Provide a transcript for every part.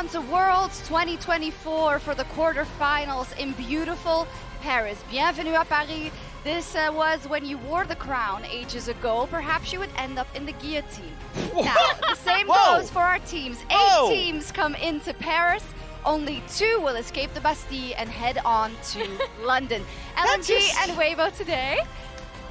on to Worlds 2024 for the quarterfinals in beautiful Paris. Bienvenue à Paris. This was when you wore the crown ages ago. Perhaps you would end up in the guillotine. Now, the same goes for our teams. 8 teams come into Paris. Only 2 will escape the Bastille and head on to London. LNG and Weibo today.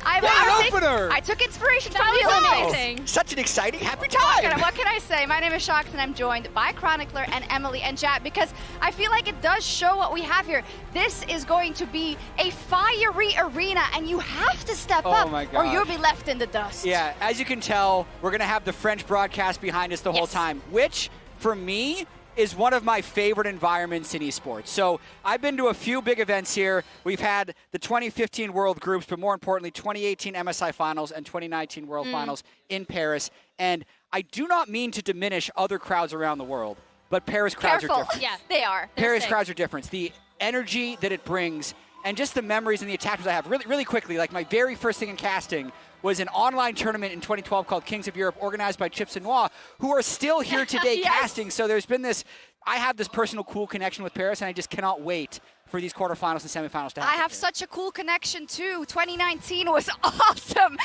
I took inspiration from the Olympics. Such an exciting, happy time. What can I say? My name is Shox and I'm joined by Chronicler and Emily and Jat because I feel like it does show what we have here. This is going to be a fiery arena and you have to step up or you'll be left in the dust. Yeah, as you can tell, we're going to have the French broadcast behind us the whole time, which for me is one of my favorite environments in esports. So I've been to a few big events here. We've had the 2015 World Groups, but more importantly, 2018 MSI Finals and 2019 World Finals in Paris. And I do not mean to diminish other crowds around the world, but Paris crowds are different. Yeah, they are. Paris crowds are different. The energy that it brings and just the memories and the attachments I have. Really quickly, like my very first thing in casting was an online tournament in 2012 called Kings of Europe, organized by Chips and Noir, who are still here today casting. So there's been this, I have this personal cool connection with Paris, and I just cannot wait for these quarterfinals and semifinals to happen. I have such a cool connection too. 2019 was awesome.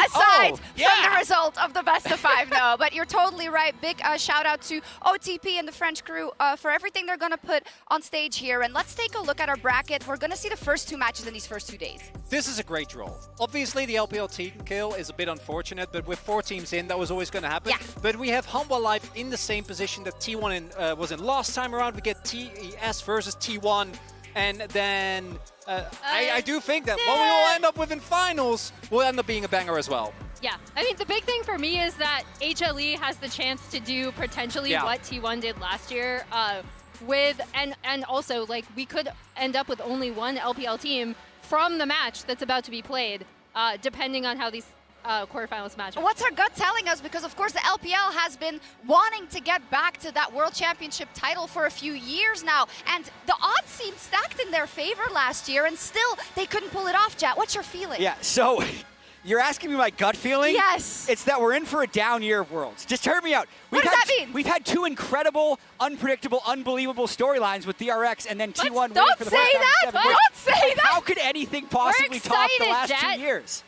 Aside from the result of the best of 5, no. But you're totally right. Big shout out to OTP and the French crew for everything they're going to put on stage here. And let's take a look at our bracket. We're going to see the first 2 matches in these first 2 days. This is a great draw. Obviously, the LPL team kill is a bit unfortunate, but with 4 teams in, that was always going to happen. Yeah. But we have Humble Life in the same position that T1 was in last time around. We get TES versus T1. And then I do think that what we will end up with in finals will end up being a banger as well. Yeah, I mean, the big thing for me is that HLE has the chance to do potentially what T1 did last year and also, like, we could end up with only 1 LPL team from the match that's about to be played, depending on how these quarterfinals match. What's our gut telling us? Because of course the LPL has been wanting to get back to that World Championship title for a few years now, and the odds seemed stacked in their favor last year, and still they couldn't pull it off. Jat, what's your feeling? Yeah, so you're asking me my gut feeling? Yes. It's that we're in for a down year of Worlds. Just hear me out. What does that mean? We've had 2 incredible, unpredictable, unbelievable storylines with DRX and then T1 winning for the first time in 7 years. Don't say that! How could anything possibly top the last 2 years?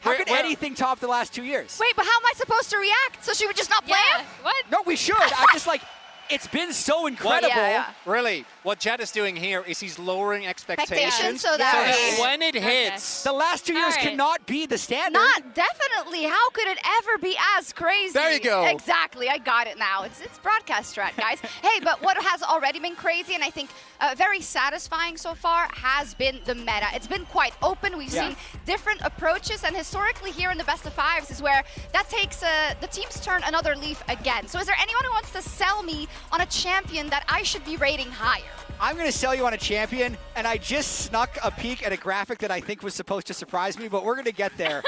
How could anything top the last 2 years? Wait, but how am I supposed to react? So she would just not play it? What? No, we should. I'm just like, it's been so incredible. Really, what Jad is doing here is he's lowering expectations. So that when it hits. The last 2 years cannot be the standard. Not definitely. How could it ever be as crazy? There you go. Exactly. I got it now. It's broadcast strat, guys. Hey, but what has already been crazy and I think very satisfying so far has been the meta. It's been quite open. We've seen different approaches, and historically here in the best of 5s is where that takes the teams turn another leaf again. So is there anyone who wants to sell me on a champion that I should be rating higher? I'm going to sell you on a champion, and I just snuck a peek at a graphic that I think was supposed to surprise me, but we're going to get there.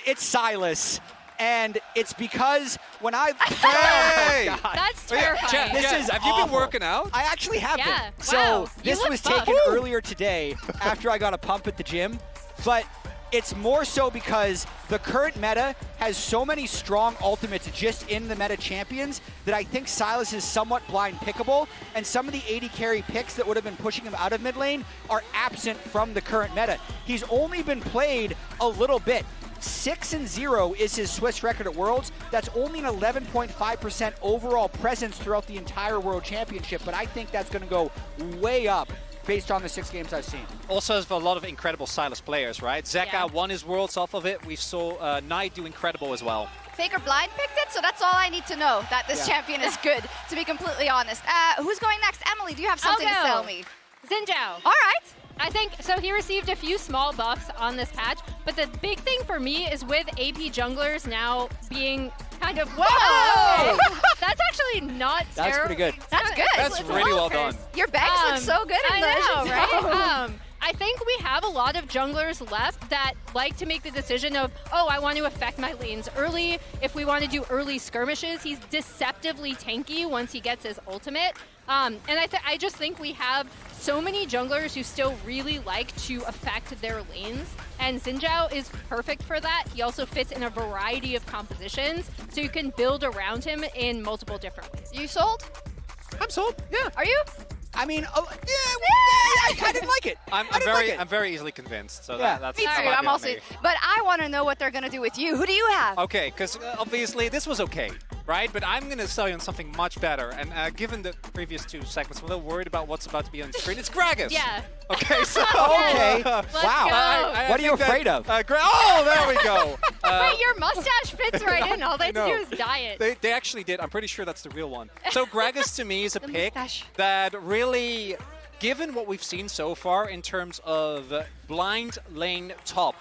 It's Sylas, and it's because when I... Hey! That's terrifying. This is Have you been working out? I actually have been. Wow. So this You was look taken buff. earlier today after I got a pump at the gym, but it's more so because the current meta has so many strong ultimates just in the meta champions that I think Sylas is somewhat blind pickable, and some of the AD carry picks that would have been pushing him out of mid lane are absent from the current meta. He's only been played a little bit. 6-0 is his Swiss record at Worlds. That's only an 11.5% overall presence throughout the entire World Championship, but I think that's going to go way up based on the 6 games I've seen. Also has a lot of incredible Sylas players, right? Zika won his Worlds off of it. We saw Knight do incredible as well. FLICKR blind picked it, so that's all I need to know, that this champion is good, to be completely honest. Who's going next? Emily, do you have something to sell me? Xinjiao. All right. I think, so he received a few small buffs on this patch, but the big thing for me is with AP junglers now being kind of, whoa! That's actually not terrible. That's pretty good. That's good. That's really well done. Your bags look so good in I know, right? I think we have a lot of junglers left that like to make the decision of, oh, I want to affect my lanes early. If we want to do early skirmishes, he's deceptively tanky once he gets his ultimate. And I just think we have so many junglers who still really like to affect their lanes, and Xinjiao is perfect for that. He also fits in a variety of compositions, so you can build around him in multiple different ways. You sold? I'm sold. Yeah. Are you? I mean, I didn't like it. I'm very easily convinced. So Yeah. that's Me too. that might be I'm on also. me. But I want to know what they're gonna do with you. Who do you have? Okay, because obviously this was okay, right? But I'm going to sell you on something much better. And given the previous 2 segments, I'm a little worried about what's about to be on screen. It's Gragas. Yeah. Okay, so... Okay. Let's Wow. go. What are you afraid of? Oh, there we go. Wait, your mustache fits right in. All they have to do know. is dye it. They actually did. I'm pretty sure that's the real one. So Gragas to me is a The pick mustache. that really, given what we've seen so far in terms of blind lane top,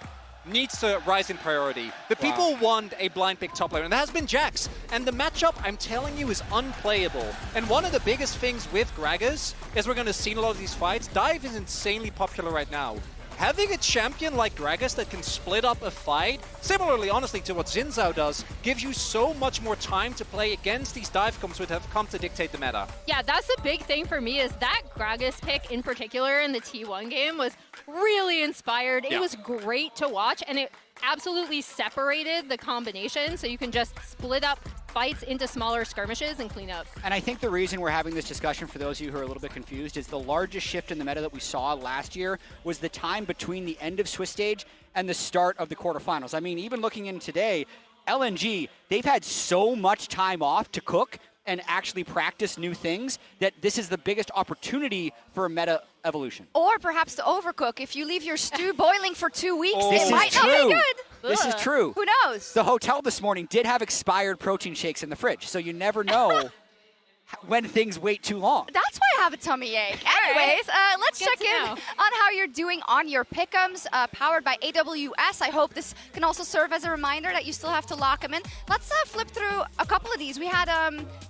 needs to rise in priority. The people want a blind pick top laner, and that has been Jax. And the matchup, I'm telling you, is unplayable. And one of the biggest things with Gragas is we're going to see in a lot of these fights, dive is insanely popular right now. Having a champion like Gragas that can split up a fight, similarly, honestly, to what Xin Zhao does, gives you so much more time to play against these dive comps which have come to dictate the meta. Yeah, that's the big thing for me is that Gragas pick in particular in the T1 game was really inspired. Yeah. It was great to watch, and it absolutely separated the combination, so you can just split up fights into smaller skirmishes and clean up. And I think the reason we're having this discussion, for those of you who are a little bit confused, is the largest shift in the meta that we saw last year was the time between the end of Swiss stage and the start of the quarterfinals. I mean, even looking in today, LNG, they've had so much time off to cook and actually practice new things that this is the biggest opportunity for a meta evolution. Or perhaps to overcook. If you leave your stew boiling for 2 weeks, Oh. it This might is not true. be good. This is true. Who knows? The hotel this morning did have expired protein shakes in the fridge, so you never know when things wait too long. That's why I have a tummy ache. right. Anyways, let's Good check to in know. on how you're doing on your pick'ems, powered by AWS. I hope this can also serve as a reminder that you still have to lock them in. Let's flip through a couple of these. We had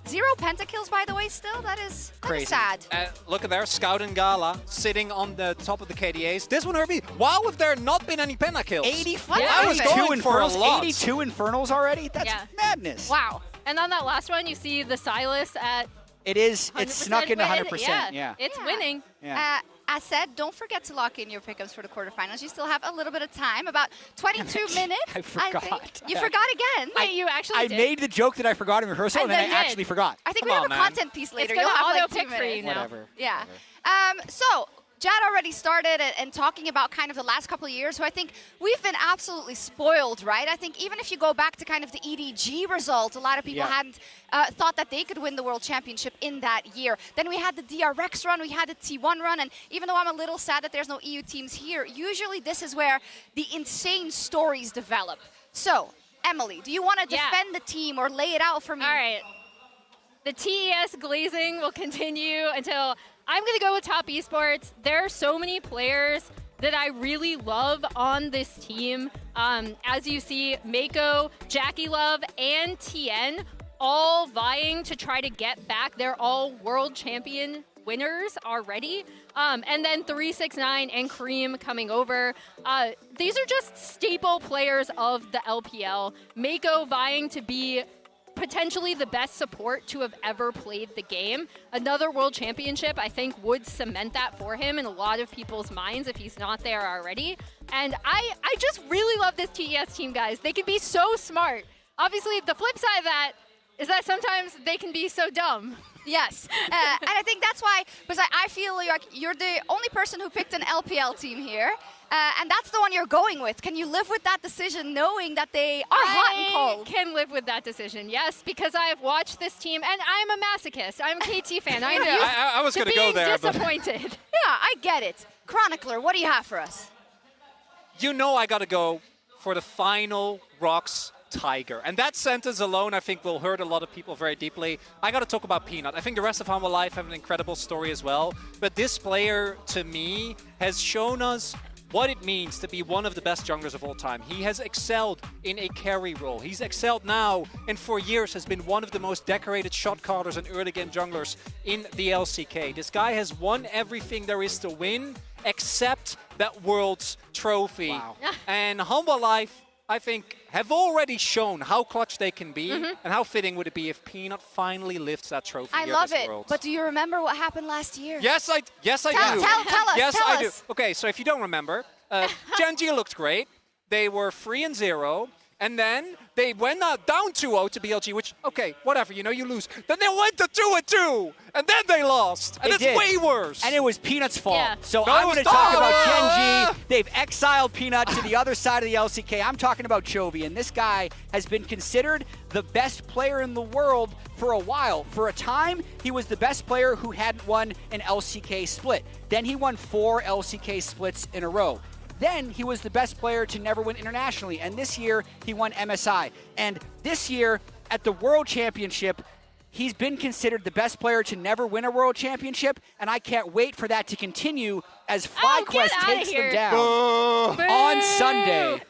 0 pentakills, by the way, still. That is Crazy. sad. Look at there, Scout and GALA sitting on the top of the KDAs. This one hurt me. Wow, have there not been any pentakills? 85 Yeah. I was going for a lot. 82 infernals already? That's Yeah. madness. Wow. And on that last one, you see the Silas at It is. 100% It's snuck in win. 100%. Yeah. It's Yeah. winning. Yeah. As said, don't forget to lock in your pick'ems for the quarterfinals. You still have a little bit of time, about 22 minutes. I forgot. think. You forgot again. Wait, you actually I did? made the joke that I forgot in rehearsal, and then I then did. actually forgot. I think Come we have on, a man. content piece later. It's You'll gonna have like 2 auto-pick for you minutes. now. Whatever. Yeah. Whatever. So, Jad already started and talking about kind of the last couple of years, who I think we've been absolutely spoiled, right? I think even if you go back to kind of the EDG result, a lot of people Yeah. hadn't thought that they could win the World Championship in that year. Then we had the DRX run, we had the T1 run, and even though I'm a little sad that there's no EU teams here, usually this is where the insane stories develop. So, Emily, do you want to Yeah. defend the team or lay it out for me? All right. The TES glazing will continue until I'm going to go with Top Esports. There are so many players that I really love on this team. As you see, Mako, Jackie Love, and Tien all vying to try to get back. They're all world champion winners already. And then 369 and Cream coming over. These are just staple players of the LPL. Mako vying to be potentially the best support to have ever played the game. Another world championship, I think, would cement that for him in a lot of people's minds if he's not there already. And I just really love this TES team, guys. They can be so smart. Obviously, the flip side of that is that sometimes they can be so dumb. Yes, and I think that's why, because I feel like you're the only person who picked an LPL team here, and that's the one you're going with. Can you live with that decision knowing that they are hot and cold? I can live with that decision, yes, because I've watched this team, and I'm a masochist. I'm a KT fan. I'm used I was to going to go being there, but disappointed. Yeah, I get it. Chronicler, what do you have for us? you know I got to go for the final Rocks Tiger. And that sentence alone, I think, will hurt a lot of people very deeply. I got to talk about Peanut. I think the rest of Humble Life have an incredible story as well. But this player, to me, has shown us what it means to be one of the best junglers of all time. He has excelled in a carry role. He's excelled now, and for years has been one of the most decorated shot callers and early game junglers in the LCK. This guy has won everything there is to win, except that World's trophy. Wow. And Humble Life, I think, have already shown how clutch they can be, and how fitting would it be if Peanut finally lifts that trophy I here love this it, Worlds. but do you remember what happened last year? Yes, I do. Tell us, Yes, tell I do. us. Okay, so if you don't remember, Gen G looked great. They were 3-0. And then they went down 2-0 to BLG, which, okay, whatever, you know, you lose. Then they went to 2-2, and then they lost. And it's way worse. And it was Peanut's fault. Yeah. So No, I'm it was going to talk about Tarzan. Gen G. They've exiled Peanut to the other side of the LCK. I'm talking about Chovy, and this guy has been considered the best player in the world for a while. For a time, he was the best player who hadn't won an LCK split. Then he won 4 LCK splits in a row. Then he was the best player to never win internationally, and this year he won MSI. And this year at the World Championship, he's been considered the best player to never win a World Championship, and I can't wait for that to continue as FlyQuest takes them down. On Sunday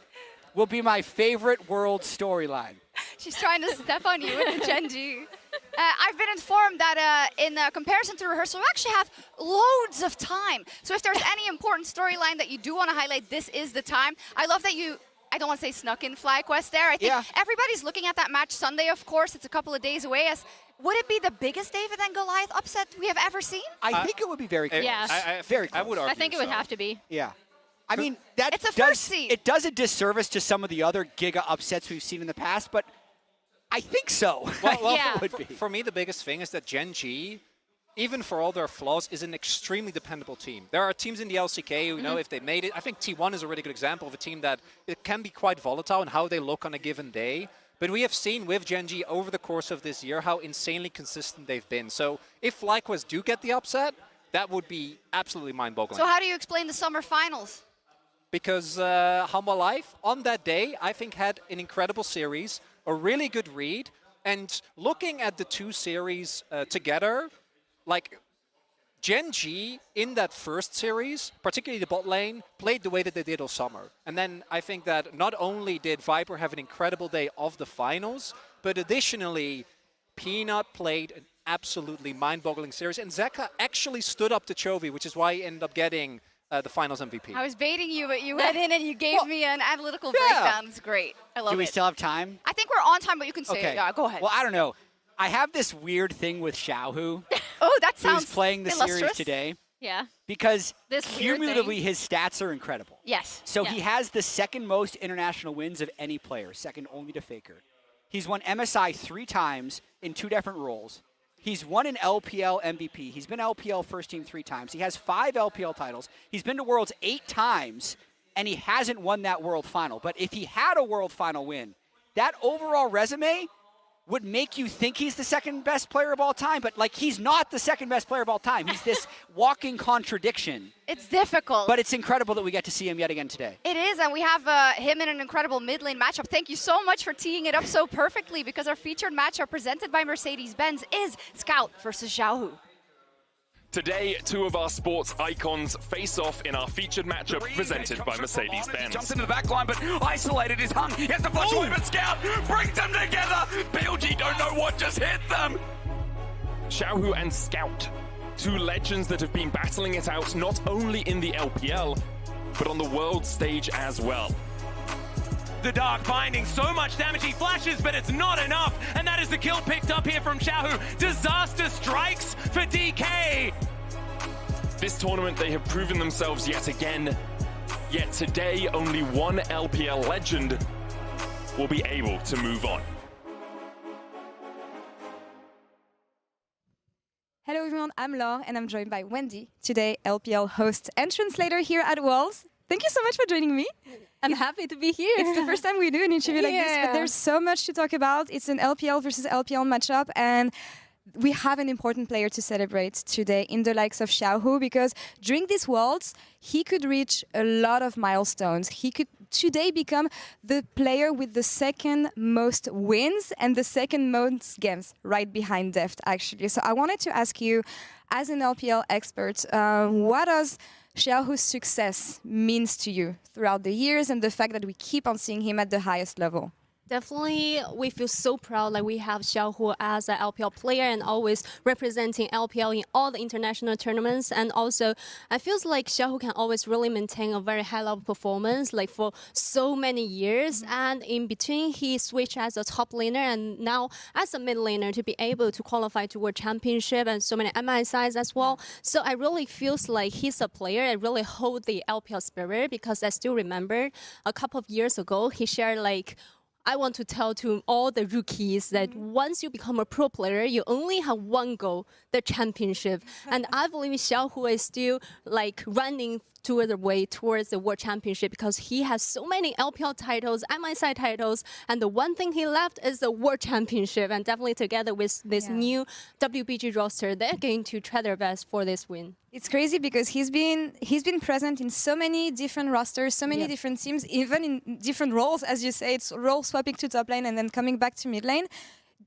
will be my favorite World storyline. She's trying to step on you with the Gen G. I've been informed that in comparison to rehearsal, we actually have loads of time. So if there's any important storyline that you do want to highlight, this is the time. I love that you, I don't want to say snuck in FlyQuest there. I think everybody's looking at that match Sunday, of course. It's a couple of days away. Would it be the biggest David and Goliath upset we have ever seen? I think it would be very close. Yeah. Very close. I would argue I think it would have to be. Yeah. I mean, that It's a first seed. It does a disservice to some of the other Giga upsets we've seen in the past, but I think so. Well, Yeah. It would be. For me, the biggest thing is that Gen G, even for all their flaws, is an extremely dependable team. There are teams in the LCK who know if they made it. I think T1 is a really good example of a team that it can be quite volatile in how they look on a given day. But we have seen with Gen G over the course of this year how insanely consistent they've been. So if FlyQuest do get the upset, that would be absolutely mind-boggling. So how do you explain the summer finals? Because Humble Life, on that day, I think had an incredible series, a really good read, and looking at the two series together, like Gen G in that first series, particularly the bot lane, played the way that they did all summer. And then I think that not only did Viper have an incredible day of the finals, but additionally, Peanut played an absolutely mind-boggling series, and Zika actually stood up to Chovy, which is why he ended up getting the finals MVP. I was baiting you, but you went in and you gave me an analytical breakdown. It's great. I love it. Do we still have time? I think we're on time, but you can say it. Yeah, go ahead. Well, I don't know. I have this weird thing with Xiahu, Oh, that sounds who's playing the illustrious. series today, Yeah. because This weird cumulatively thing. his stats are incredible. Yes. So Yeah. he has the second most international wins of any player, second only to FLICKR. He's won MSI 3 times in 2 different roles. He's won an LPL MVP. He's been LPL first team 3 times. He has 5 LPL titles. He's been to Worlds 8 times, and he hasn't won that World Final. But if he had a World Final win, that overall resume would make you think he's the second best player of all time. But, like, he's not the second best player of all time. He's this walking contradiction. It's difficult. But it's incredible that we get to see him yet again today. It is, and we have him in an incredible mid lane matchup. Thank you so much for teeing it up so perfectly, because our featured matchup presented by Mercedes-Benz is Scout versus Xiahu. Today, 2 of our sports icons face off in our featured matchup presented by He Mercedes-Benz. jumps into the back line, but isolated is hung. He has to flash away, but Scout brings them together. BLG don't know what just hit them. Xiahu and Scout, 2 legends that have been battling it out not only in the LPL, but on the world stage as well. The Dark finding so much damage. He flashes, but it's not enough. And that is the kill picked up here from Xiahu. Disaster strikes for DK. This tournament, they have proven themselves yet again. Yet today, only one LPL legend will be able to move on. Hello everyone, I'm Laure and I'm joined by Wendy, today LPL host and translator here at Worlds. Thank you so much for joining me. I'm happy to be here. It's the first time we do an interview like this, but there's so much to talk about. It's an LPL versus LPL matchup, and we have an important player to celebrate today in the likes of Xiahu, because during these Worlds, he could reach a lot of milestones. He could today become the player with the second most wins and the second most games, right behind Deft, actually. So I wanted to ask you, as an LPL expert, what does Xiahu's success means to you throughout the years, and the fact that we keep on seeing him at the highest level? Definitely, we feel so proud that we have Xiahu as an LPL player and always representing LPL in all the international tournaments. And also, I feel like Xiahu can always really maintain a very high level performance, like for so many years. And in between, he switched as a top laner and now as a mid laner to be able to qualify to World Championship and so many MSIs as well. So I really feel like he's a player. I really hold the LPL spirit, because I still remember a couple of years ago, he shared like I want to tell to all the rookies that once you become a pro player, you only have one goal, the championship. And I believe Xiahu is still like running toward the way towards the World Championship because he has so many LPL titles, MSI titles, and the one thing he left is the World Championship. And definitely together with this new WBG roster, they're going to try their best for this win. It's crazy because he's been present in so many different rosters, so many different teams, even in different roles, as you say. It's role swapping to top lane and then coming back to mid lane.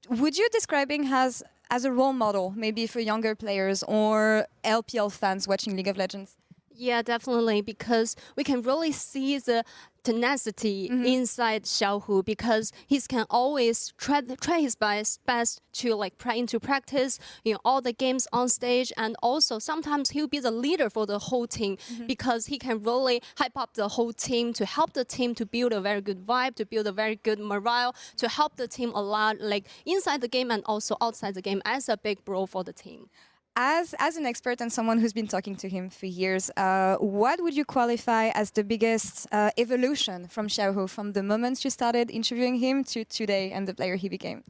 Would you describe him as a role model, maybe for younger players or LPL fans watching League of Legends? Yeah, definitely, because we can really see the tenacity inside Xiahu because he can always try his best to like put into practice, all the games on stage, and also sometimes he'll be the leader for the whole team because he can really hype up the whole team to help the team to build a very good vibe, to build a very good morale, to help the team a lot, like inside the game and also outside the game as a big bro for the team. As an expert and someone who's been talking to him for years, what would you qualify as the biggest evolution from Xiahu from the moment you started interviewing him to today and the player he became?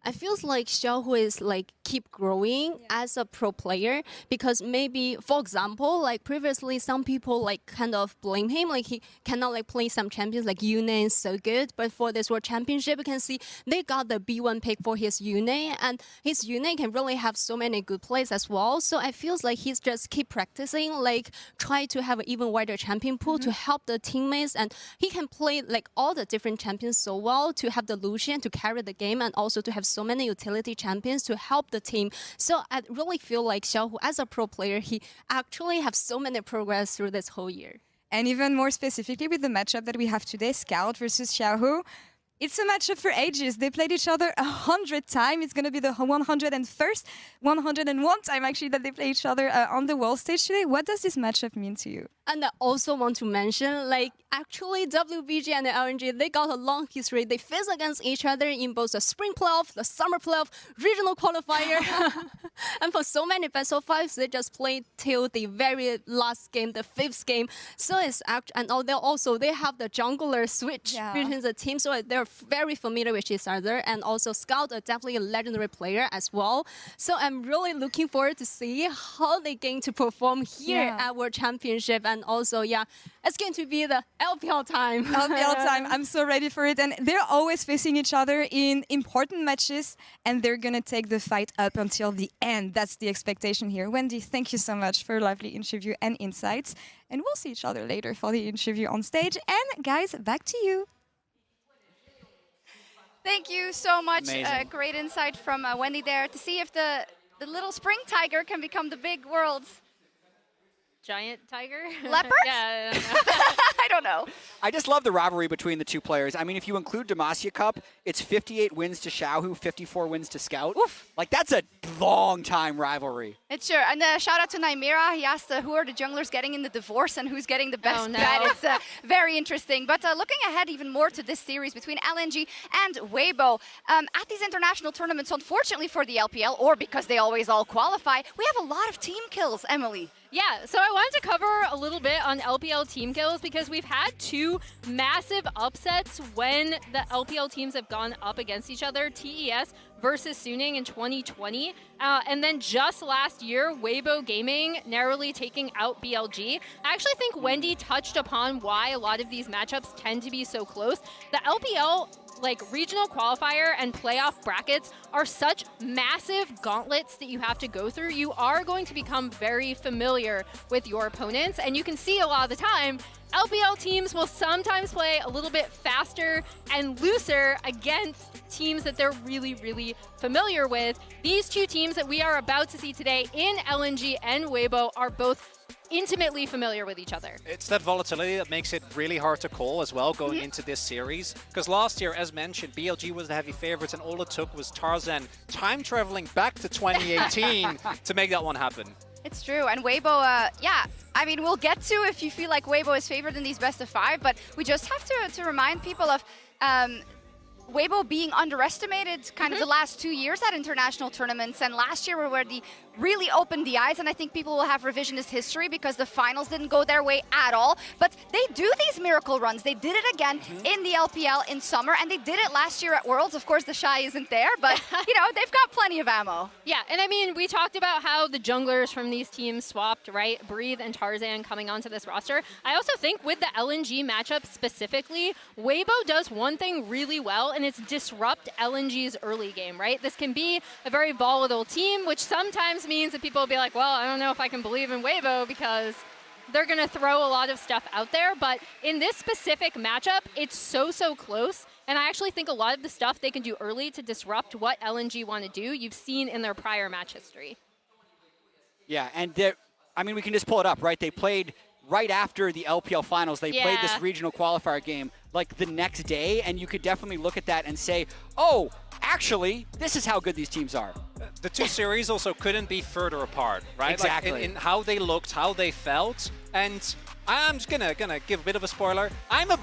I feel like Xiahu is like keep growing as a pro player because maybe, for example, like previously some people like kind of blame him like he cannot like play some champions like Yune is so good, but for this World Championship you can see they got the B1 pick for his Yune and his Yune can really have so many good plays as well. So I feel like he's just keep practicing, like try to have an even wider champion pool to help the teammates, and he can play like all the different champions so well to have the Lucian to carry the game and also to have so many utility champions to help the team. So I really feel like Xiahu, as a pro player, he actually have so many progress through this whole year. And even more specifically with the matchup that we have today, Scout versus Xiahu, it's a matchup for ages. They played each other 100 times. It's going to be the 101 time actually that they play each other on the world stage today. What does this matchup mean to you? And I also want to mention, like, actually WBG and the LNG, they got a long history. They face against each other in both the spring playoff, the summer playoff, regional qualifier. And for so many best of fives, they just played till the very last game, the 5th game. So it's and they have the jungler switch between the teams, so they're very familiar with each other. And also Scout are definitely a legendary player as well. So I'm really looking forward to see how they're going to perform here at World Championship. And also, it's going to be the LPL time. LPL time. I'm so ready for it. And they're always facing each other in important matches, and they're going to take the fight up until the end. That's the expectation here. Wendy, thank you so much for a lovely interview and insights. And we'll see each other later for the interview on stage. And guys, back to you. Thank you so much. Great insight from Wendy there to see if the little spring tiger can become the big world's giant tiger? Leopard? Yeah, I don't know. I just love the rivalry between the two players. I mean, if you include Demacia Cup, it's 58 wins to Xiahu, 54 wins to Scout. Oof. Like, that's a long-time rivalry. It's sure. And shout out to Nymera. He asked who are the junglers getting in the divorce and who's getting the best bet. It's very interesting. But looking ahead even more to this series between LNG and Weibo, at these international tournaments, unfortunately for the LPL, or because they always all qualify, we have a lot of team kills, Emily. Yeah, so I wanted to cover a little bit on LPL team kills because we've had 2 massive upsets when the LPL teams have gone up against each other. TES versus Suning in 2020. And then just last year, Weibo Gaming narrowly taking out BLG. I actually think Wendy touched upon why a lot of these matchups tend to be so close. The LPL regional qualifier and playoff brackets are such massive gauntlets that you have to go through. You are going to become very familiar with your opponents, and you can see a lot of the time LPL teams will sometimes play a little bit faster and looser against teams that they're really, really familiar with. These 2 teams that we are about to see today in LNG and Weibo are both intimately familiar with each other. It's that volatility that makes it really hard to call as well going into this series. Because last year, as mentioned, BLG was the heavy favorites, and all it took was Tarzan time traveling back to 2018 to make that one happen. It's true. And Weibo, I mean, we'll get to if you feel like Weibo is favored in these best of 5, but we just have to remind people of Weibo being underestimated kind of the last 2 years at international tournaments, and last year were where they really opened the eyes, and I think people will have revisionist history because the finals didn't go their way at all. But they do these miracle runs. They did it again in the LPL in summer, and they did it last year at Worlds. Of course, the Shy isn't there, but you know, they've got plenty of ammo. Yeah, and I mean, we talked about how the junglers from these teams swapped, right? Breathe and Tarzan coming onto this roster. I also think with the LNG matchup specifically, Weibo does one thing really well, and it's disrupt LNG's early game, right? This can be a very volatile team, which sometimes means that people will be like, well, I don't know if I can believe in Weibo because they're going to throw a lot of stuff out there. But in this specific matchup, it's so close. And I actually think a lot of the stuff they can do early to disrupt what LNG want to do, you've seen in their prior match history. Yeah, and I mean, we can just pull it up, right? They played right after the LPL finals. They played this regional qualifier game like the next day, and you could definitely look at that and say, oh, actually, this is how good these teams are. The two series also couldn't be further apart, right? Exactly. Like in how they looked, how they felt, and I'm just gonna give a bit of a spoiler. I'm a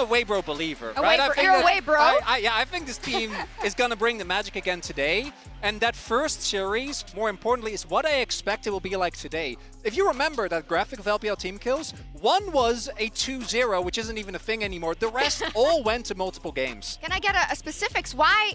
Weibo believer, right? You're a Weibo. I think this team is gonna bring the magic again today. And that first series, more importantly, is what I expect it will be like today. If you remember that graphic of LPL team kills, one was a 2-0, which isn't even a thing anymore. The rest all went to multiple games. Can I get a specifics? Why,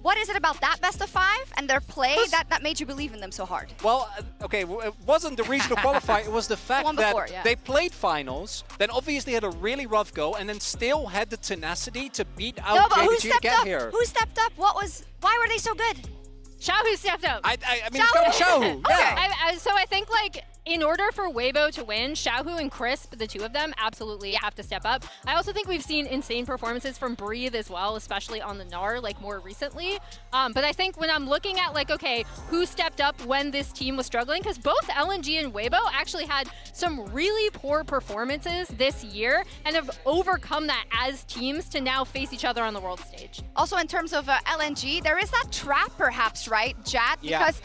what is it about that best of 5 and their play that made you believe in them so hard? Well, okay, it wasn't the regional qualifier, it was the fact that they played finals, then obviously had a really rough go, and then still had the tenacity to beat out JDG to get here. Who stepped up? Why were they so good? Xiahu stepped up. I mean, it's got to Xiahu. Yeah. So I think, like, in order for Weibo to win, Xiahu and Crisp, the two of them, absolutely have to step up. I also think we've seen insane performances from Breathe as well, especially on the Gnar, like, more recently. But I think when I'm looking at, like, okay, who stepped up when this team was struggling, because both LNG and Weibo actually had some really poor performances this year and have overcome that as teams to now face each other on the world stage. Also, in terms of LNG, there is that trap, perhaps, right, Jat? Because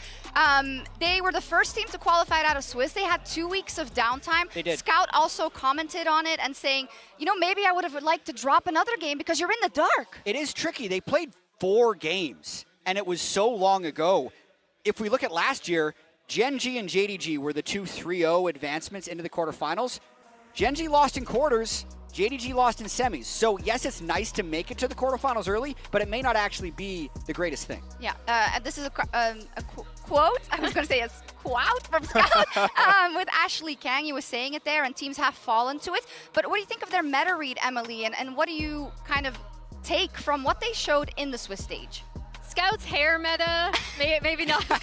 they were the first team to qualify out of Swiss. They had 2 weeks of downtime. They did. Scout also commented on it and saying, you know, maybe I would have liked to drop another game because you're in the dark. It is tricky. They played 4 games, and it was so long ago. If we look at last year, Gen G and JDG were the two 3-0 advancements into the quarterfinals. Gen G lost in quarters. JDG lost in semis. So, yes, it's nice to make it to the quarterfinals early, but it may not actually be the greatest thing. Yeah, this is a quote. I was going to say a quote from Scout with Ashley Kang. He was saying it there, and teams have fallen to it. But what do you think of their meta read, Emily? And what do you kind of take from what they showed in the Swiss stage? Scout's hair meta, maybe not. But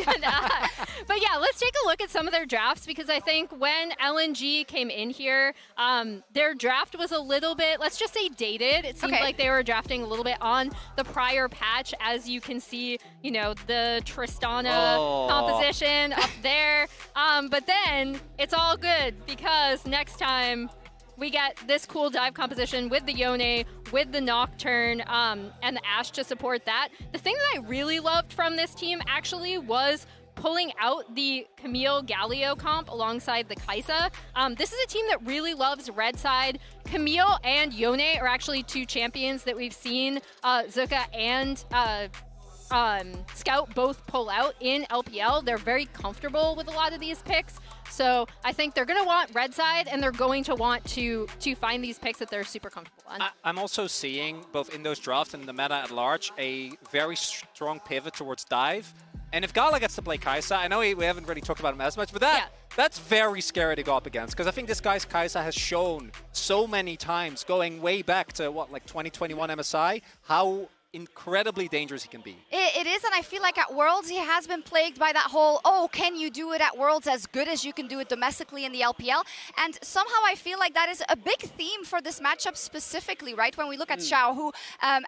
yeah, let's take a look at some of their drafts, because I think when LNG came in here, their draft was a little bit, let's just say, dated. It seemed like they were drafting a little bit on the prior patch. As you can see, you know, the Tristana composition up there. But then it's all good, because next time we get this cool dive composition with the Yone, with the Nocturne, and the Ashe to support that. The thing that I really loved from this team actually was pulling out the Camille Galio comp alongside the Kaisa. This is a team that really loves red side. Camille and Yone are actually two champions that we've seen Zika and Scout both pull out in LPL. They're very comfortable with a lot of these picks. So I think they're going to want red side, and they're going to want to find these picks that they're super comfortable on. I'm also seeing, both in those drafts and the meta at large, a very strong pivot towards dive. And if GALA gets to play Kaisa, I know we haven't really talked about him as much, but that's very scary to go up against, because I think this guy's Kaisa has shown so many times, going way back to, what, like 2021 MSI, how incredibly dangerous he can be. It is, and I feel like at Worlds he has been plagued by that whole, oh, can you do it at Worlds as good as you can do it domestically in the LPL? And somehow I feel like that is a big theme for this matchup specifically, right? When we look at Xiahu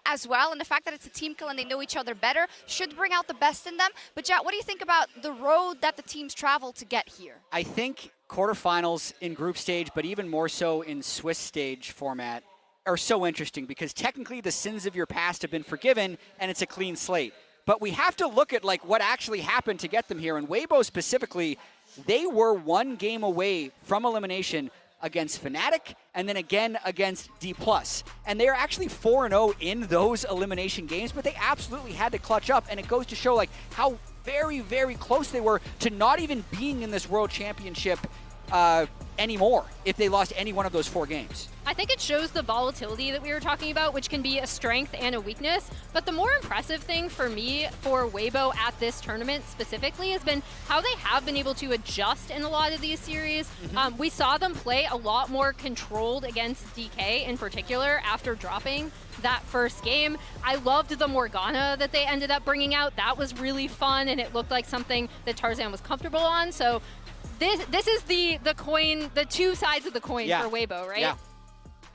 as well, and the fact that it's a team kill and they know each other better should bring out the best in them. But Jat, what do you think about the road that the teams travel to get here? I think quarterfinals in group stage, but even more so in Swiss stage format, are so interesting, because technically the sins of your past have been forgiven and it's a clean slate. But we have to look at like what actually happened to get them here. And Weibo specifically, they were 1 game away from elimination against Fnatic, and then again against D+. And they are actually 4-0 in those elimination games, but they absolutely had to clutch up, and it goes to show like how very, very close they were to not even being in this World Championship anymore if they lost any one of those 4 games. I think it shows the volatility that we were talking about, which can be a strength and a weakness. But the more impressive thing for me for Weibo at this tournament specifically has been how they have been able to adjust in a lot of these series. We saw them play a lot more controlled against DK in particular after dropping that first game. I loved the Morgana that they ended up bringing out. That was really fun, and it looked like something that Tarzan was comfortable on. So this is the coin, the two sides of the coin for Weibo, right? Yeah.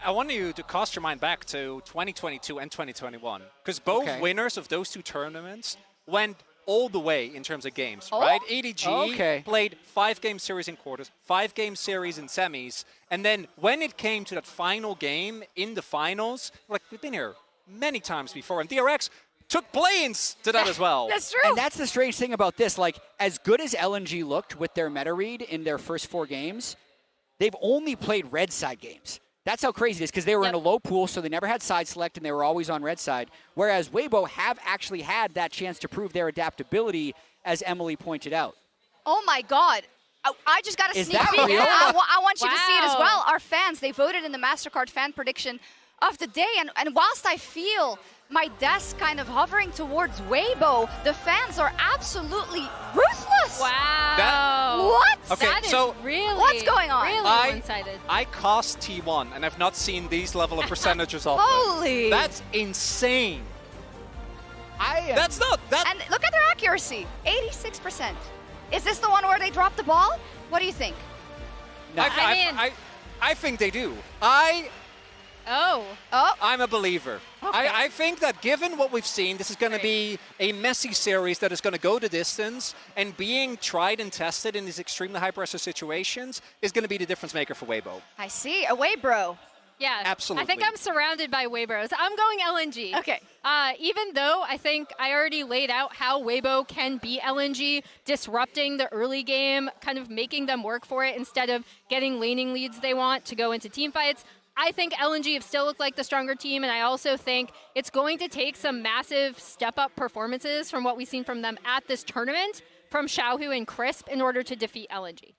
I want you to cast your mind back to 2022 and 2021, because both winners of those 2 tournaments went all the way in terms of games, right? ADG played 5-game series in quarters, 5-game series in semis, and then when it came to that final game in the finals, like, we've been here many times before, and DRX took planes to that as well. That's true. And that's the strange thing about this. Like, as good as LNG looked with their meta read in their first 4 games, they've only played red side games. That's how crazy it is, because they were in a low pool, so they never had side select, and they were always on red side. Whereas Weibo have actually had that chance to prove their adaptability, as Emily pointed out. Oh my God. I just got a sneak peek. real? I want you to see it as well. Our fans, they voted in the MasterCard fan prediction of the day, and whilst I feel my desk kind of hovering towards Weibo, the fans are absolutely ruthless. Wow. What? Okay, That is so really, what's going on? Really one-sided. I cast T1, and I've not seen these level of percentages of them. Holy. That's insane. That's not that. And look at their accuracy, 86%. Is this the one where they drop the ball? What do you think? No. I think they do. I'm a believer. I think that given what we've seen, this is going to be a messy series that is going to go the distance, and being tried and tested in these extremely high-pressure situations is going to be the difference maker for Weibo. I see. Away, bro. Yeah, absolutely. I think I'm surrounded by Weibros. I'm going LNG. Okay. Even though I think I already laid out how Weibo can be LNG, disrupting the early game, kind of making them work for it instead of getting laning leads they want to go into team fights. I think LNG have still looked like the stronger team, and I also think it's going to take some massive step-up performances from what we've seen from them at this tournament, from Xiahu and Crisp, in order to defeat LNG.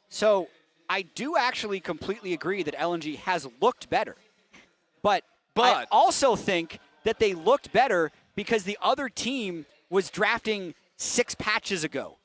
So I do actually completely agree that LNG has looked better. But I also think that they looked better because the other team was drafting 6 patches ago.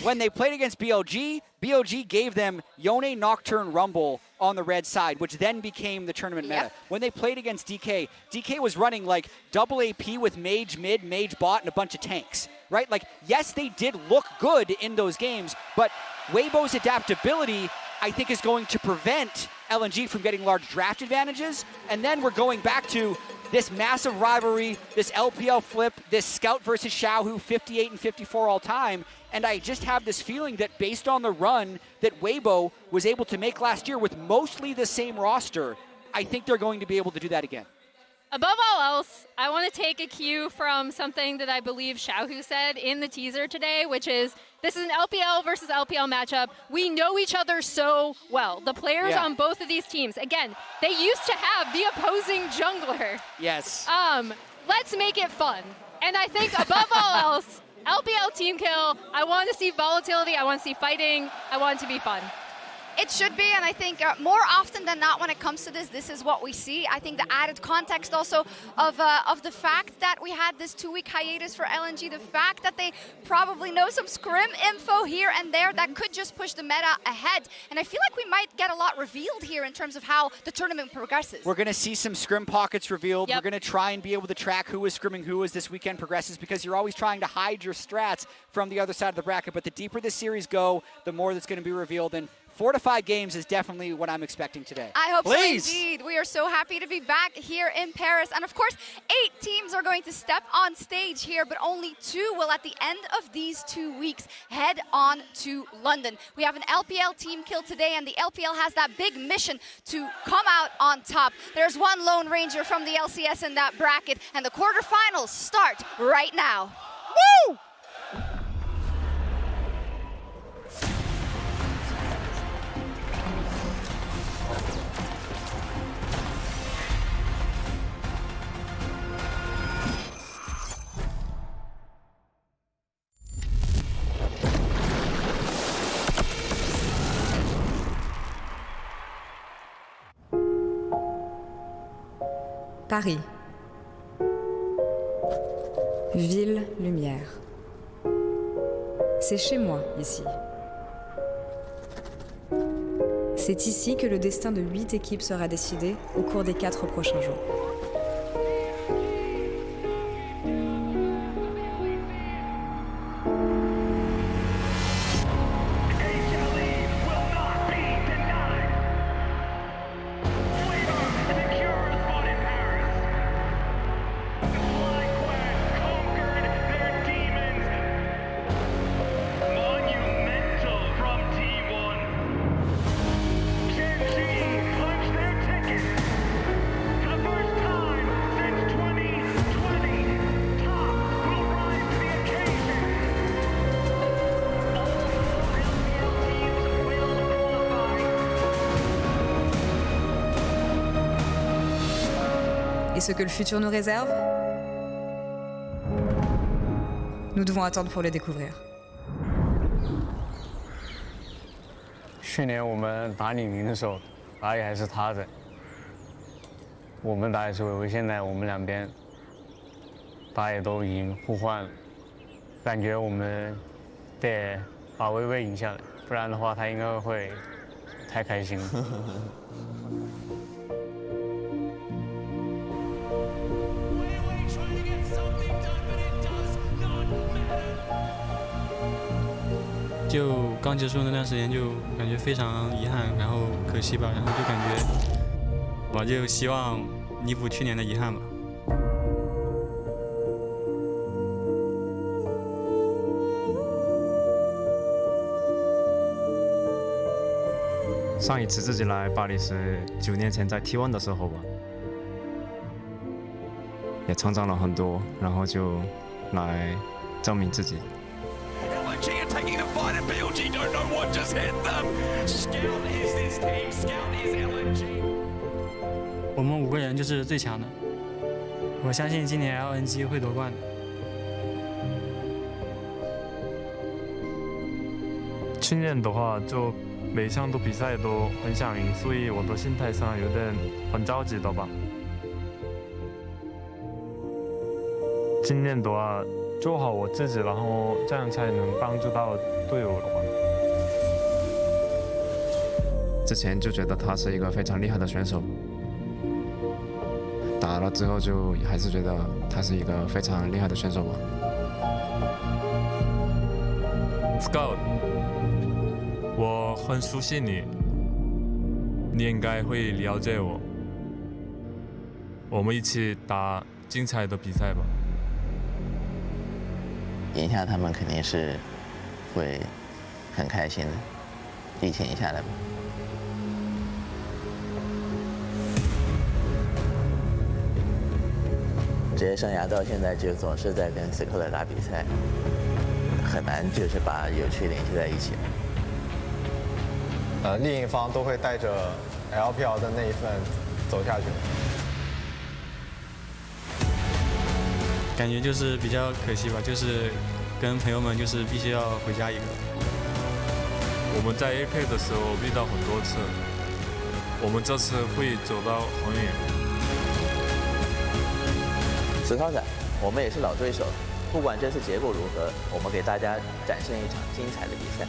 When they played against BLG, BLG gave them Yone, Nocturne, Rumble on the red side, which then became the tournament meta. When they played against DK, DK was running like double AP with Mage mid, Mage bot, and a bunch of tanks, right? Like, yes, they did look good in those games, but Weibo's adaptability, I think, is going to prevent LNG from getting large draft advantages. And then we're going back to this massive rivalry, this LPL flip, this Scout versus Xiahu, 58 and 54 all time. And I just have this feeling that based on the run that Weibo was able to make last year with mostly the same roster, I think they're going to be able to do that again. Above all else, I want to take a cue from something that I believe Xiahu said in the teaser today, which is, this is an LPL versus LPL matchup. We know each other so well. The players on both of these teams, again, they used to have the opposing jungler. Yes. Let's make it fun. And I think above all else, LPL team kill, I want to see volatility, I want to see fighting, I want it to be fun. It should be, and I think more often than not when it comes to this is what we see. I think the added context also of the fact that we had this 2-week hiatus for LNG, the fact that they probably know some scrim info here and there that could just push the meta ahead. And I feel like we might get a lot revealed here in terms of how the tournament progresses. We're going to see some scrim pockets revealed. We're going to try and be able to track who is scrimming who as this weekend progresses, because you're always trying to hide your strats from the other side of the bracket. But the deeper this series go, the more that's going to be revealed. And 4 to 5 games is definitely what I'm expecting today. I hope so indeed. We are so happy to be back here in Paris. And of course, 8 teams are going to step on stage here, but only 2 will at the end of these 2 weeks head on to London. We have an LPL team kill today, and the LPL has that big mission to come out on top. There's one Lone Ranger from the LCS in that bracket, and the quarterfinals start right now. Woo! Paris. Ville, lumière. C'est chez moi, ici. C'est ici que le destin de 8 équipes sera décidé au cours des 4 prochains jours. Et ce que le futur nous réserve, nous devons attendre pour le découvrir. 去年我们打李宁的时候，打野还是他的，我们打野是Weiwei，现在我们两边打野都已经互换了，感觉我们得把Weiwei赢下来，不然的话他应该会太开心了。就刚结束那段时间，就感觉非常遗憾，然后可惜吧，然后就感觉，我就希望弥补去年的遗憾吧。上一次自己来巴黎是9年前在 T1 的时候吧，也成长了很多，然后就来证明自己。 LNG are taking the fight and BLG don't know what just hit them. Scout is this team, Scout is LNG. 我们5个人就是最强的，我相信今年 LNG 会夺冠的。去年的话，就每场的比赛都很想赢，所以我的心态上有点很着急的吧。今年的话。 做好我自己，然后这样才能帮助到队友的话。之前就觉得他是一个非常厉害的选手，打了之后就还是觉得他是一个非常厉害的选手吧。Scout， 我很熟悉你，你应该会了解我。我们一起打精彩的比赛吧。 赢下他们肯定是会很开心的，疫情一下来吧。职业生涯到现在就总是在跟Skarner打比赛，很难就是把有趣联系在一起。另一方都会带着 LPL 的那一份走下去。 感觉就是比较可惜吧，就是跟朋友们就是必须要回家一个。我们在 AK 的时候遇到很多次，我们这次会走到很远。Skarner，我们也是老对手，不管这次结果如何，我们给大家展现一场精彩的比赛。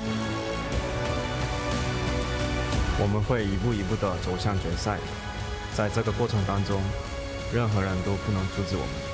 我们会一步一步地走向决赛，在这个过程当中，任何人都不能阻止我们。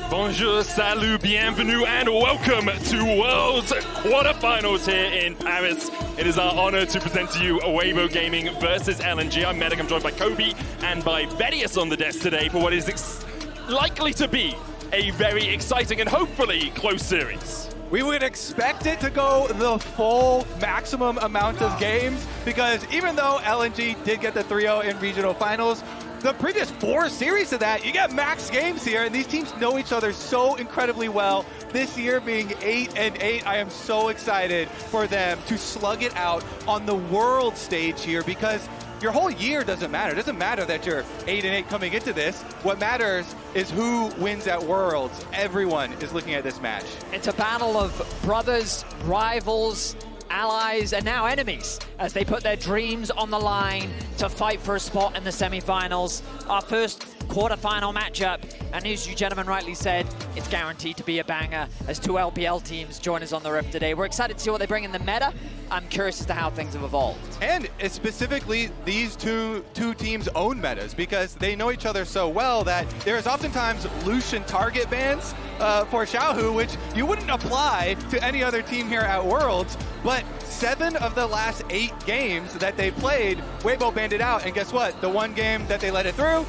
Bonjour, salut, bienvenue, and welcome to World's Quarterfinals here in Paris. It is our honor to present to you Weibo Gaming versus LNG. I'm Medic, I'm joined by Kobe and by Vedius on the desk today for what is likely to be a very exciting and hopefully close series. We would expect it to go the full maximum amount of games because even though LNG did get the 3-0 in regional finals, the previous 4 series of that, you get max games here, and these teams know each other so incredibly well. This year being 8-8, I am so excited for them to slug it out on the world stage here because your whole year doesn't matter. It doesn't matter that you're 8-8 coming into this. What matters is who wins at Worlds. Everyone is looking at this match. It's a battle of brothers, rivals, allies, and now enemies as they put their dreams on the line to fight for a spot in the semi-finals. Our first quarterfinal matchup, and as you gentlemen rightly said, it's guaranteed to be a banger as 2 LPL teams join us on the Rift today. We're excited to see what they bring in the meta. I'm curious as to how things have evolved. And specifically, these two teams' own metas because they know each other so well that there's oftentimes Lucian target bans for Xiahu, which you wouldn't apply to any other team here at Worlds, but 7 of the last 8 games that they played, Weibo banned it out, and guess what? The one game that they let it through,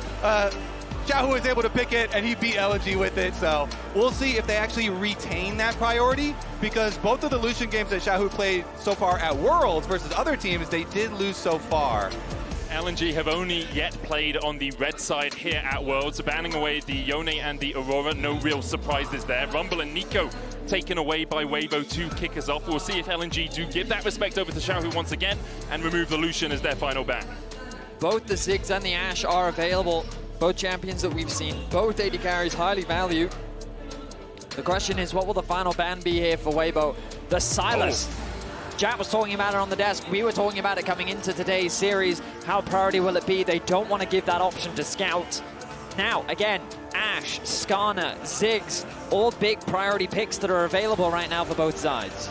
Xiahu was able to pick it, and he beat LNG with it, so we'll see if they actually retain that priority, because both of the Lucian games that Xiahu played so far at Worlds versus other teams, they did lose so far. LNG have only yet played on the red side here at Worlds, banning away the Yone and the Aurora. No real surprises there. Rumble and Nico taken away by Weibo to kick us off. We'll see if LNG do give that respect over to Xiahu once again and remove the Lucian as their final ban. Both the Ziggs and the Ashe are available. Both champions that we've seen, both AD carries highly valued. The question is, what will the final ban be here for Weibo? The Silas. Jack was talking about it on the desk. We were talking about it coming into today's series. How priority will it be? They don't want to give that option to Scout. Now, again, Ashe, Skarner, Ziggs, all big priority picks that are available right now for both sides.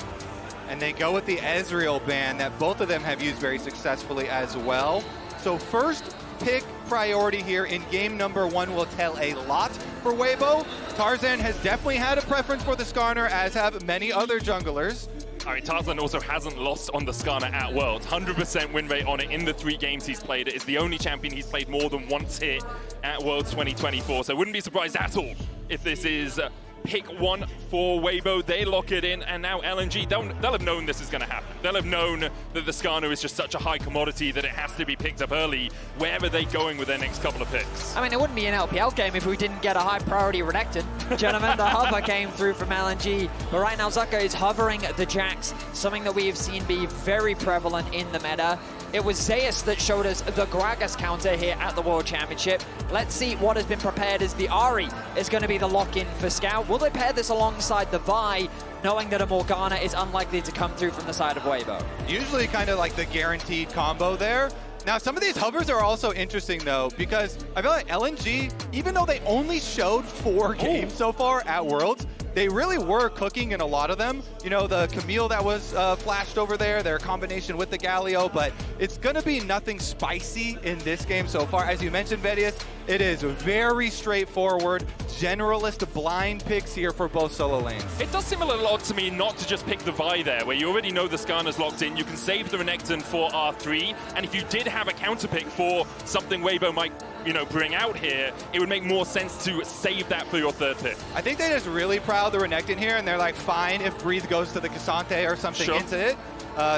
And they go with the Ezreal ban that both of them have used very successfully as well. So first pick priority here in game number 1 will tell a lot for Weibo. Tarzan has definitely had a preference for the Skarner, as have many other junglers. All right, Tarzan also hasn't lost on the Skarner at Worlds. 100% win rate on it in the 3 games he's played. It is the only champion he's played more than once here at Worlds 2024. So wouldn't be surprised at all if this is pick 1 for Weibo. They lock it in, and now LNG, they'll have known this is going to happen. They'll have known that the Skarner is just such a high commodity that it has to be picked up early. Where are they going with their next couple of picks? I mean, it wouldn't be an LPL game if we didn't get a high priority Renekton. Gentlemen, the hover came through from LNG, but right now Zika is hovering the Jax, something that we have seen be very prevalent in the meta. It was Zeus that showed us the Gragas counter here at the World Championship. Let's see what has been prepared as the Ahri is going to be the lock-in for Scout. Will they pair this alongside the Vi, knowing that a Morgana is unlikely to come through from the side of Weibo? Usually kind of like the guaranteed combo there. Now, some of these hovers are also interesting, though, because I feel like LNG, even though they only showed 4 games so far at Worlds, they really were cooking in a lot of them. You know, the Camille that was flashed over there, their combination with the Galio, but it's going to be nothing spicy in this game so far. As you mentioned, Vedius, it is very straightforward, generalist blind picks here for both solo lanes. It does seem a little odd to me not to just pick the Vi there, where you already know the Skarner's locked in. You can save the Renekton for R3, and if you did have a counter pick for something Weibo might, you know, bring out here, it would make more sense to save that for your 3rd pick. I think they just really proud the Renekton here, and they're like, fine if Breathe goes to the Cassante or something into it.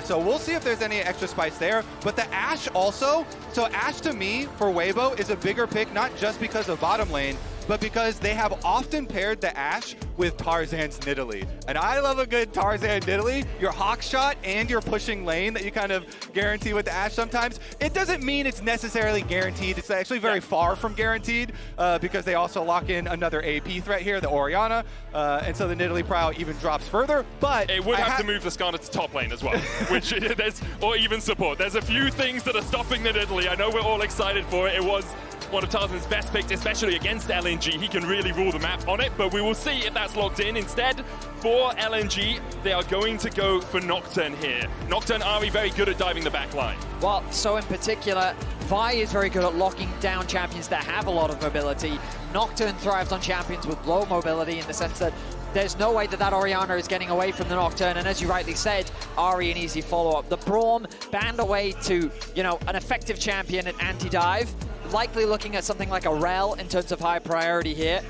So we'll see if there's any extra spice there. But the Ashe also, so Ashe to me, for Weibo, is a bigger pick, not just because of bottom lane, but because they have often paired the Ashe with Tarzan's Nidalee. And I love a good Tarzan Nidalee. Your hawk shot and your pushing lane that you kind of guarantee with the Ashe sometimes. It doesn't mean it's necessarily guaranteed. It's actually very far from guaranteed because they also lock in another AP threat here, the Orianna. And so the Nidalee Prow even drops further. But it would have to move the Skarner to top lane as well, which there's, or even support. There's a few things that are stopping the Nidalee. I know we're all excited for it. It was one of Tarzan's best picks, especially against LNG. He can really rule the map on it, but we will see if that's locked in. Instead, for LNG, they are going to go for Nocturne here. Nocturne, Ahri very good at diving the back line. Well, so in particular, Vi is very good at locking down champions that have a lot of mobility. Nocturne thrives on champions with low mobility in the sense that there's no way that that Orianna is getting away from the Nocturne, and as you rightly said, Ahri an easy follow-up. The Braum banned away to, you know, an effective champion at anti-dive, likely looking at something like a Rell in terms of high priority here,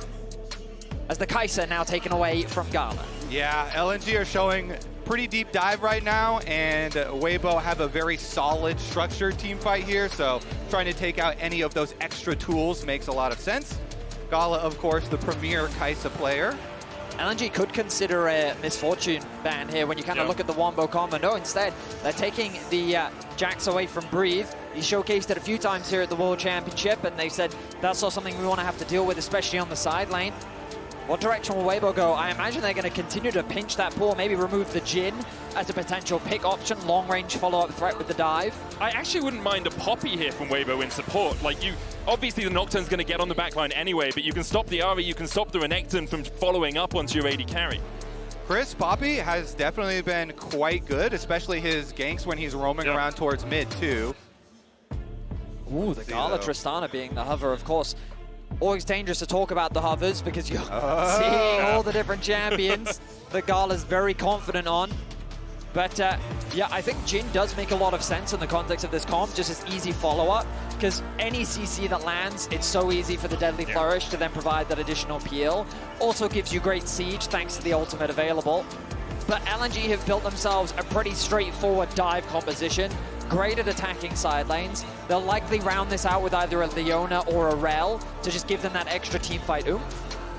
as the Kai'Sa now taken away from GALA. Yeah, LNG are showing pretty deep dive right now, and Weibo have a very solid structured team fight here, so trying to take out any of those extra tools makes a lot of sense. GALA, of course, the premier Kai'Sa player. LNG could consider a misfortune ban here when you kind of look at the Wombo combo. No, instead, they're taking the Jax away from Breathe. He showcased it a few times here at the World Championship, and they said that's not something we want to have to deal with, especially on the side lane. What direction will Weibo go? I imagine they're going to continue to pinch that pool, maybe remove the Jhin as a potential pick option, long-range follow-up threat with the dive. I actually wouldn't mind a Poppy here from Weibo in support. Like, you, obviously the Nocturne's going to get on the backline anyway, but you can stop the Ahri, you can stop the Renekton from following up onto your AD carry. Chris, Poppy has definitely been quite good, especially his ganks when he's roaming around towards mid, too. Ooh, the GALA Tristana being the hover, of course. Always dangerous to talk about the hovers because you're seeing all the different champions that GALA's very confident on. But yeah, I think Jhin does make a lot of sense in the context of this comp, just as easy follow-up, because any CC that lands, it's so easy for the Deadly Flourish to then provide that additional peel. Also gives you great siege thanks to the ultimate available. But LNG have built themselves a pretty straightforward dive composition. Great at attacking side lanes. They'll likely round this out with either a Leona or a Rell to just give them that extra team fight oomph.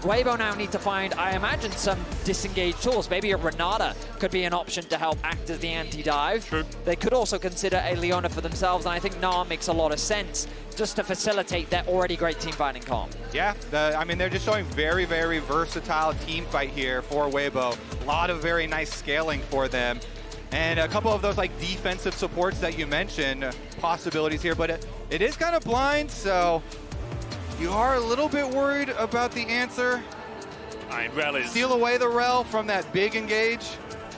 Weibo now need to find, I imagine, some disengaged tools. Maybe a Renata could be an option to help act as the anti-dive. True. They could also consider a Leona for themselves, and I think Gnar makes a lot of sense just to facilitate their already great team fighting comp. Yeah, I mean, they're just showing very, very versatile team fight here for Weibo. A lot of very nice scaling for them. And a couple of those like defensive supports that you mentioned, possibilities here, but it is kind of blind, so you are a little bit worried about the answer. Rell is... Steal away the Rell from that big engage.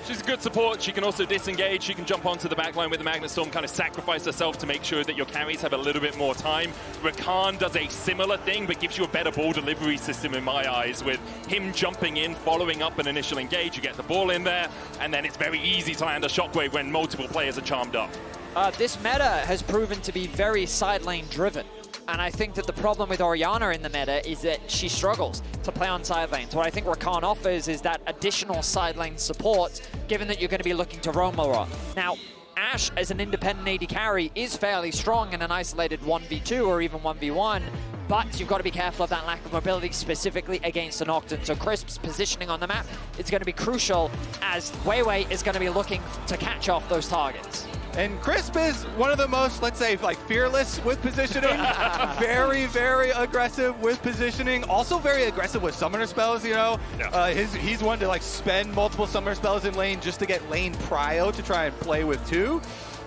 She's a good support. She can also disengage. She can jump onto the backline with the Magnet Storm, kind of sacrifice herself to make sure that your carries have a little bit more time. Rakan does a similar thing, but gives you a better ball delivery system in my eyes, with him jumping in, following up an initial engage. You get the ball in there, and then it's very easy to land a shockwave when multiple players are charmed up. This meta has proven to be very side lane driven. And I think that the problem with Orianna in the meta is that she struggles to play on side lanes. What I think Rakan offers is that additional side lane support, given that you're going to be looking to roam a lot. Now, Ashe, as an independent AD carry, is fairly strong in an isolated 1v2 or even 1v1, but you've got to be careful of that lack of mobility, specifically against the Nocturne. So Crisp's positioning on the map is going to be crucial, as Weiwei is going to be looking to catch off those targets. And Crisp is one of the most, let's say, like fearless with positioning. Very, very aggressive with positioning. Also very aggressive with summoner spells, you know. Yeah. He's one to like spend multiple summoner spells in lane just to get lane prio to try and play with two.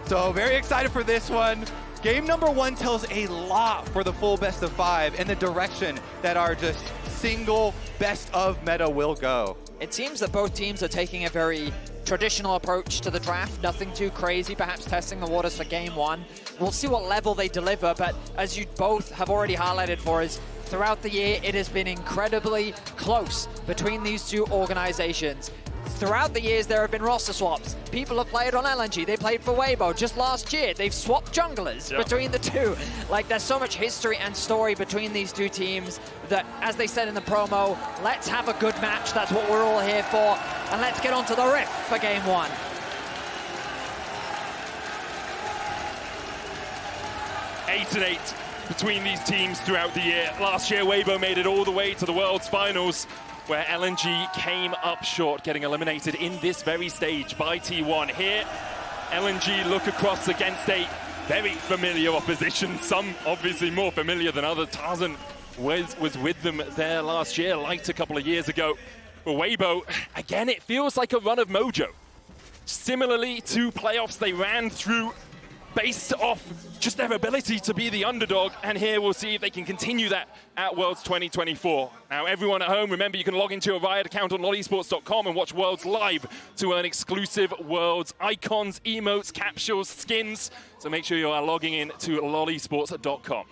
So very excited for this one. Game number one tells a lot for the full best of five and the direction that our just single best of meta will go. It seems that both teams are taking a very traditional approach to the draft, nothing too crazy, perhaps testing the waters for game one. We'll see what level they deliver, but as you both have already highlighted for us, throughout the year it has been incredibly close between these two organizations. Throughout the years there have been roster swaps. People have played on LNG, they played for Weibo. Just last year they've swapped junglers between the two. Like, there's so much history and story between these two teams that, as they said in the promo, let's have a good match, that's what we're all here for, and let's get onto the riff for game one. Eight and 8 between these teams throughout the year. Last year Weibo made it all the way to the World's Finals, where LNG came up short, getting eliminated in this very stage by T1. Here, LNG look across against a very familiar opposition, some obviously more familiar than others. Tarzan was with them there last year, liked a couple of years ago. For Weibo, again, it feels like a run of mojo. Similarly to playoffs they ran through based off just their ability to be the underdog. And here we'll see if they can continue that at Worlds 2024. Now, everyone at home, remember you can log into your Riot account on LolEsports.com and watch Worlds live to earn exclusive Worlds icons, emotes, capsules, skins. So make sure you are logging in to LolEsports.com.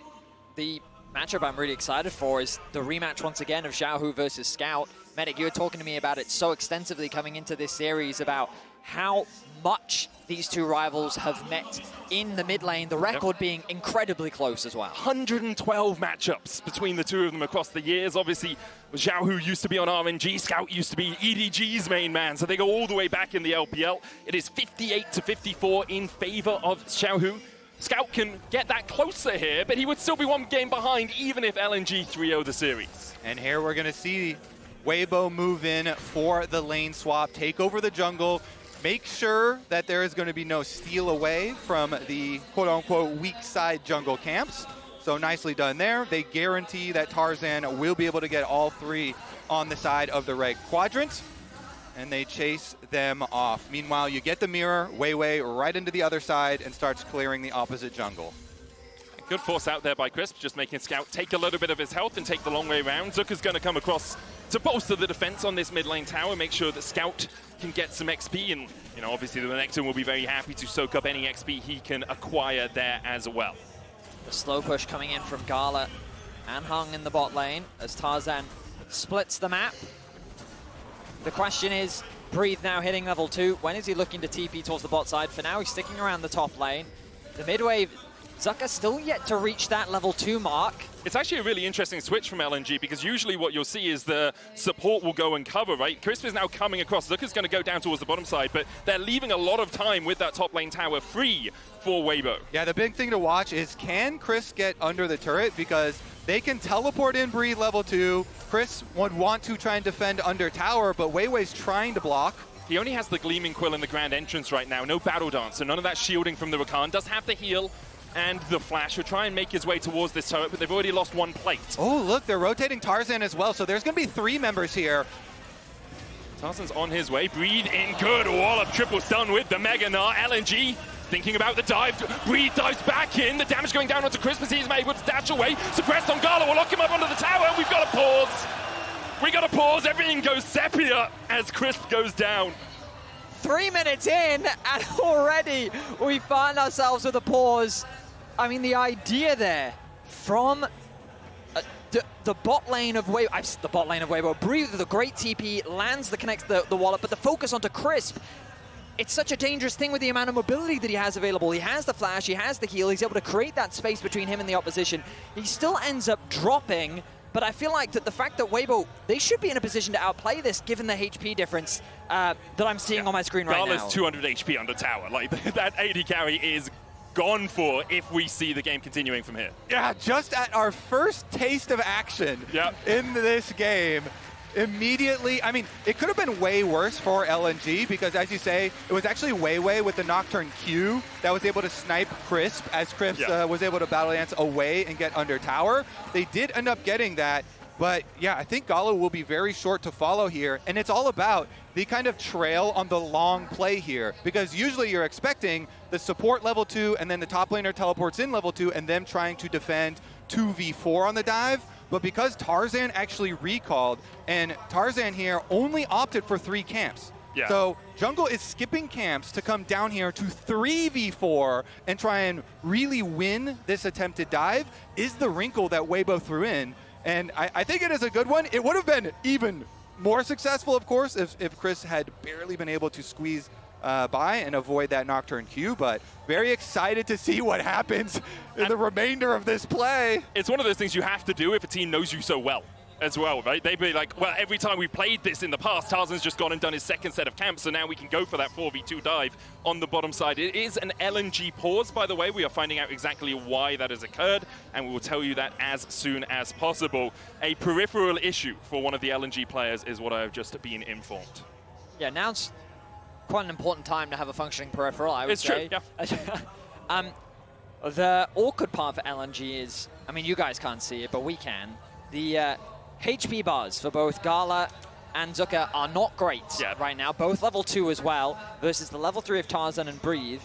The matchup I'm really excited for is the rematch once again of Xiahu versus Scout. Medic, you were talking to me about it so extensively coming into this series about how much these two rivals have met in the mid lane, the record being incredibly close as well. 112 matchups between the two of them across the years. Obviously, Xiahu used to be on RNG, Scout used to be EDG's main man, so they go all the way back in the LPL. It is 58-54 in favor of Xiahu. Scout can get that closer here, but he would still be one game behind even if LNG 3-0 the series. And here we're going to see Weibo move in for the lane swap, take over the jungle, make sure that there is going to be no steal away from the quote-unquote weak side jungle camps. So nicely done there. They guarantee that Tarzan will be able to get all three on the side of the red quadrant, and they chase them off. Meanwhile, you get the mirror, Weiwei right into the other side and starts clearing the opposite jungle. Good force out there by Crisp, just making Scout take a little bit of his health and take the long way around. Zuka's going to come across to bolster the defense on this mid lane tower, make sure that Scout can get some XP, and you know, obviously the Renekton will be very happy to soak up any XP he can acquire there as well. The slow push coming in from GALA and Hung in the bot lane as Tarzan splits the map. The question is, Breathe now hitting level 2. When is he looking to TP towards the bot side? For now, he's sticking around the top lane. The mid wave, Zika still yet to reach that level 2 mark. It's actually a really interesting switch from LNG because usually what you'll see is the support will go and cover, right? Crisp is now coming across. Zuka's going to go down towards the bottom side, but they're leaving a lot of time with that top lane tower free for Weibo. Yeah, the big thing to watch is can Crisp get under the turret, because they can teleport in Breathe level 2. Crisp would want to try and defend under tower, but Weiwei's trying to block. He only has the Gleaming Quill in the Grand Entrance right now, no Battle Dance, so none of that shielding from the Rakan. Does have the heal and the flash. Will try and make his way towards this turret, but they've already lost one plate. Oh, look, they're rotating Tarzan as well, so there's going to be 3 members here. Tarzan's on his way. Breathe in good. Wallop triple stun with the Mega Gnar. LNG thinking about the dive. Breathe dives back in. The damage going down onto Crisp as he's able to dash away. Suppressed on GALA will lock him up under the tower. We've got to pause. We got to pause. Everything goes sepia as Crisp goes down. 3 minutes in, and already we find ourselves with a pause. I mean, the idea there from the bot lane of Weibo, the bot lane of Weibo, Breathe the great TP, lands the connects the wallop, but the focus onto Crisp. It's such a dangerous thing with the amount of mobility that he has available. He has the flash, he has the heal, he's able to create that space between him and the opposition. He still ends up dropping, but I feel like that the fact that Weibo, they should be in a position to outplay this given the HP difference that I'm seeing on my screen right now. GALA's 200 HP under tower. Like, that AD carry is gone for if we see the game continuing from here. Yeah, just at our first taste of action in this game, immediately, I mean, it could have been way worse for LNG because, as you say, it was actually Weiwei with the Nocturne Q that was able to snipe Crisp as Crisp was able to battle dance away and get under tower. They did end up getting that, but yeah, I think GALA will be very short to follow here, and it's all about the kind of trail on the long play here, because usually you're expecting the support level 2 and then the top laner teleports in level 2 and them trying to defend 2v4 on the dive. But because Tarzan actually recalled, and Tarzan here only opted for 3 camps. Yeah. So jungle is skipping camps to come down here to 3v4 and try and really win this attempted dive is the wrinkle that Weibo threw in. And I think it is a good one. It would have been even more successful, of course, if Chris had barely been able to squeeze by and avoid that Nocturne Q, but very excited to see what happens in the remainder of this play. It's one of those things you have to do if a team knows you so well as well, right? They'd be like, well, every time we played this in the past, Tarzan's just gone and done his second set of camps, so now we can go for that 4v2 dive on the bottom side. It is an LNG pause, by the way. We are finding out exactly why that has occurred, and we will tell you that as soon as possible. A peripheral issue for one of the LNG players is what I have just been informed. Yeah, now it's quite an important time to have a functioning peripheral, I would say. It's true, yeah. The awkward part for LNG is, I mean, you guys can't see it, but we can. The HP bars for both GALA and Zika are not great right now. Both level 2 as well, versus the level 3 of Tarzan and Breathe.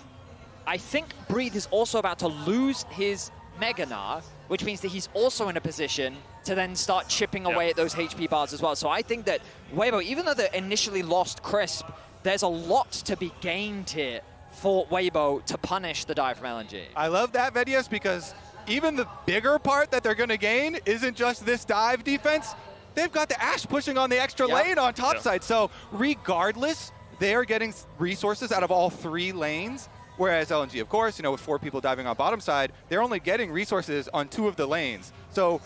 I think Breathe is also about to lose his Mega Gnar, which means that he's also in a position to then start chipping away at those HP bars as well. So I think that Weibo, even though they initially lost Crisp, there's a lot to be gained here for Weibo to punish the dive from LNG. I love that, Vedius, because even the bigger part that they're going to gain isn't just this dive defense. They've got the Ashe pushing on the extra lane on top side. So regardless, they're getting resources out of all 3 lanes. Whereas LNG, of course, you know, with 4 people diving on bottom side, they're only getting resources on 2 of the lanes. So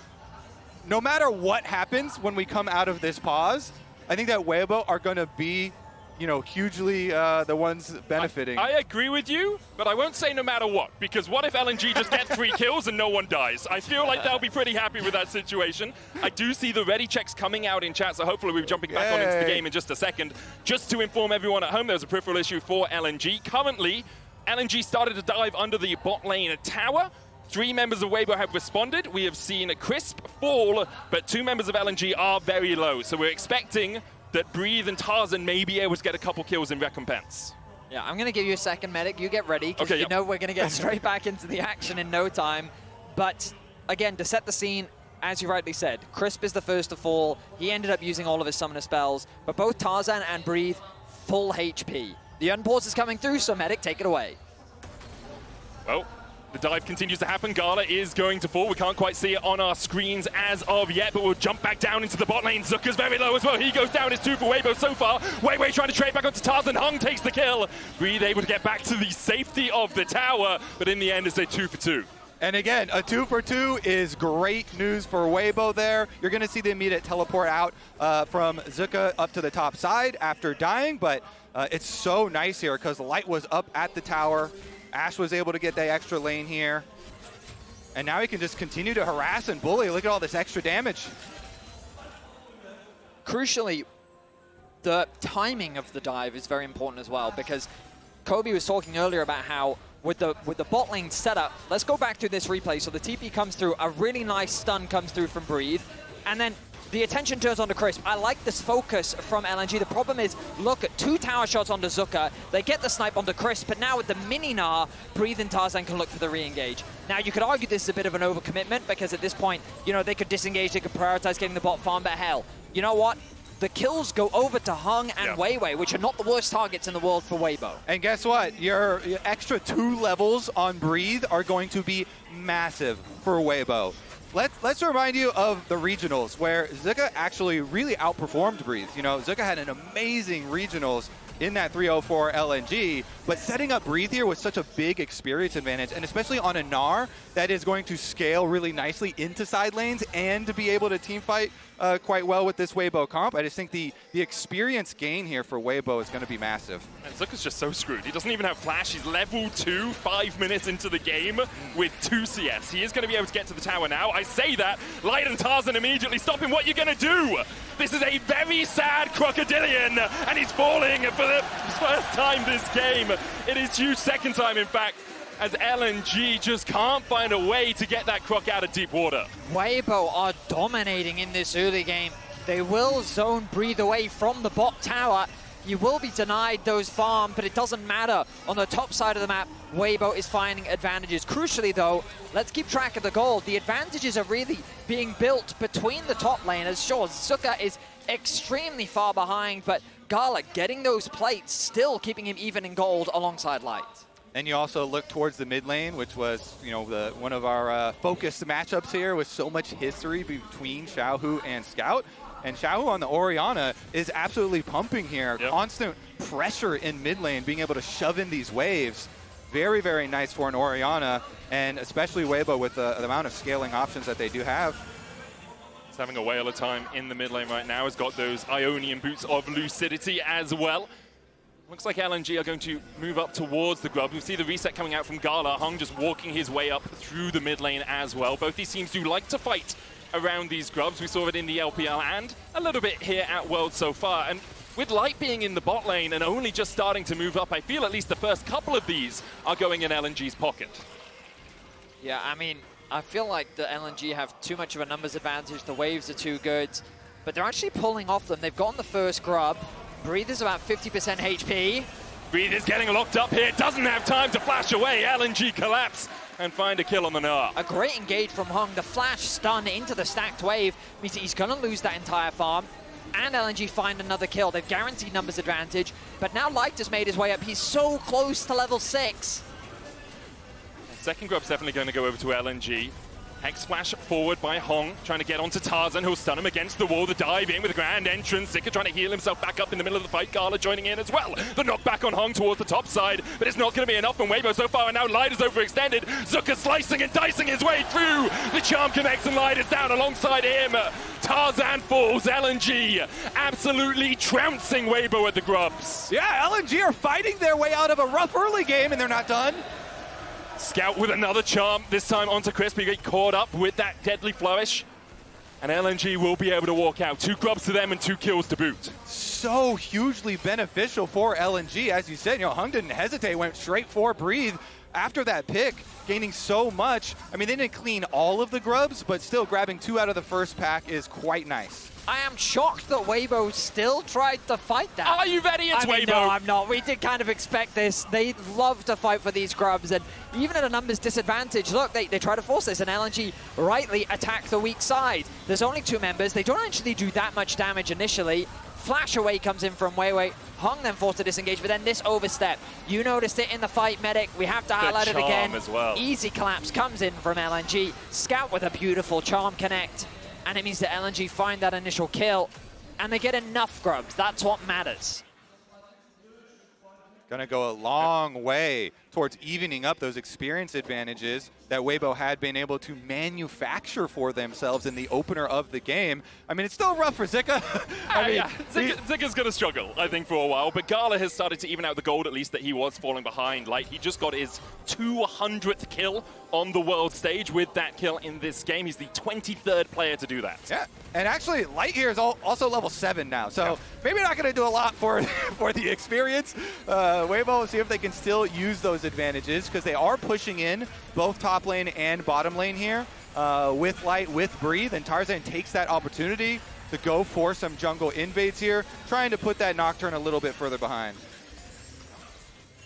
no matter what happens when we come out of this pause, I think that Weibo are going to be, you know, hugely the ones benefiting. I agree with you, but I won't say no matter what, because what if LNG just get 3 kills and no one dies? I feel like they'll be pretty happy with that situation. I do see the ready checks coming out in chat, so hopefully we'll be jumping back on into the game in just a second. Just to inform everyone at home, there's a peripheral issue for LNG. Currently, LNG started to dive under the bot lane tower. 3 members of Weibo have responded. We have seen a Crisp fall, but 2 members of LNG are very low. So we're expecting that Breathe and Tarzan may be able to get a couple kills in recompense. Yeah, I'm going to give you a second, Medic. You get ready, because you know we're going to get straight back into the action in no time. But again, to set the scene, as you rightly said, Crisp is the first to fall. He ended up using all of his summoner spells, but both Tarzan and Breathe, full HP. The unpause is coming through, so Medic, take it away. Well, the dive continues to happen. GALA is going to fall. We can't quite see it on our screens as of yet, but we'll jump back down into the bot lane. Zuka's very low as well. He goes down. It's 2 for Weibo so far. Weiwei trying to trade back onto Tarzan. Hung takes the kill. Breathe able to get back to the safety of the tower, but in the end, it's a 2 for 2. And again, a 2 for 2 is great news for Weibo there. You're going to see the immediate teleport out from Zika up to the top side after dying, but it's so nice here because Light was up at the tower. Ashe was able to get that extra lane here. And now he can just continue to harass and bully. Look at all this extra damage. Crucially, the timing of the dive is very important as well, because Kobe was talking earlier about how with the bot lane setup, let's go back to this replay. So the TP comes through, a really nice stun comes through from Breathe, and then the attention turns onto Crisp. I like this focus from LNG. The problem is, look at 2 tower shots onto Zuka. They get the snipe onto Crisp, but now with the mini Gnar, Breathe and Tarzan can look for the re-engage. Now, you could argue this is a bit of an overcommitment, because at this point, you know, they could disengage, they could prioritize getting the bot farm, but hell, you know what? The kills go over to Hung and Weiwei, which are not the worst targets in the world for Weibo. And guess what? Your extra 2 levels on Breathe are going to be massive for Weibo. Let's remind you of the regionals, where Zika actually really outperformed Breathe. You know, Zika had an amazing regionals in that 304 LNG, but setting up Breathe here was such a big experience advantage, and especially on a Gnar that is going to scale really nicely into side lanes and to be able to team fight quite well with this Weibo comp. I just think the experience gain here for Weibo is going to be massive. And Zuka's just so screwed. He doesn't even have flash. He's level 2, 5 minutes into the game with 2 CS. He is going to be able to get to the tower now. I say that. Light and Tarzan immediately stop him. What are you going to do? This is a very sad Crocodilian, and he's falling for the first time this game. It is huge, second time, in fact, as LNG just can't find a way to get that Croc out of deep water. Weibo are dominating in this early game. They will zone Breathe away from the bot tower. You will be denied those farms, but it doesn't matter. On the top side of the map, Weibo is finding advantages. Crucially, though, let's keep track of the gold. The advantages are really being built between the top laners. Sure, Zuka is extremely far behind, but GALA getting those plates, still keeping him even in gold alongside Light. And you also look towards the mid lane, which was, you know, one of our focused matchups here with so much history between Xiahu and Scout. And Xiahu on the Orianna is absolutely pumping here. Constant pressure in mid lane, being able to shove in these waves. Very, very nice for an Orianna, and especially Weibo with the amount of scaling options that they do have. He's having a whale of time in the mid lane right now. He's got those Ionian boots of lucidity as well. Looks like LNG are going to move up towards the grub. We see the reset coming out from GALA. Hung just walking his way up through the mid lane as well. Both these teams do like to fight around these grubs. We saw it in the LPL and a little bit here at Worlds so far. And with Light being in the bot lane and only just starting to move up, I feel at least the first couple of these are going in LNG's pocket. Yeah, I mean, I feel like the LNG have too much of a numbers advantage. The waves are too good, but they're actually pulling off them. They've gotten the first grub. Breathe is about 50% HP. Breathe is getting locked up here, doesn't have time to flash away. LNG collapse and find a kill on the Gnar. A great engage from Hung. The flash stun into the stacked wave means that he's going to lose that entire farm. And LNG find another kill. They've guaranteed numbers advantage. But now Light has made his way up. He's so close to level 6. Second grub's definitely going to go over to LNG. Hex flash forward by Hong, trying to get onto Tarzan, who'll stun him against the wall. The dive in with a grand entrance. Zika trying to heal himself back up in the middle of the fight. GALA joining in as well. The knockback on Hong towards the top side, but it's not going to be enough from Weibo so far, and now Light is overextended. Zuka slicing and dicing his way through. The charm connects and Light is down alongside him. Tarzan falls. LNG absolutely trouncing Weibo at the grubs. Yeah, LNG are fighting their way out of a rough early game, and they're not done. Scout with another charm, this time onto Crispy, get caught up with that deadly flourish. And LNG will be able to walk out. 2 grubs to them and 2 kills to boot. So hugely beneficial for LNG. As you said, Hung didn't hesitate, went straight for Breathe after that pick, gaining so much. I mean, they didn't clean all of the grubs, but still grabbing 2 out of the first pack is quite nice. I am shocked that Weibo still tried to fight that. Are you ready? It's Weibo. No, I'm not. We did kind of expect this. They love to fight for these grubs, and even at a numbers disadvantage, look, they try to force this, and LNG rightly attack the weak side. There's only 2 members. They don't actually do that much damage initially. Flash away comes in from Weiwei. Hung then forced to disengage, but then this overstep. You noticed it in the fight, Medic. We have to highlight it again. As well. Easy collapse comes in from LNG. Scout with a beautiful charm connect. And it means that LNG find that initial kill, and they get enough grubs. That's what matters. Gonna go a long way towards evening up those experience advantages that Weibo had been able to manufacture for themselves in the opener of the game. I mean, it's still rough for Zika. Zika's going to struggle, I think, for a while, but GALA has started to even out the gold, at least, that he was falling behind. Like, he just got his 200th kill on the world stage with that kill in this game. He's the 23rd player to do that. Yeah, and actually, Light here is also level 7 now, so maybe not going to do a lot for the experience. Weibo will see if they can still use those advantages, because they are pushing in both top lane and bottom lane here with Light, with Breathe, and Tarzan takes that opportunity to go for some jungle invades here, trying to put that Nocturne a little bit further behind.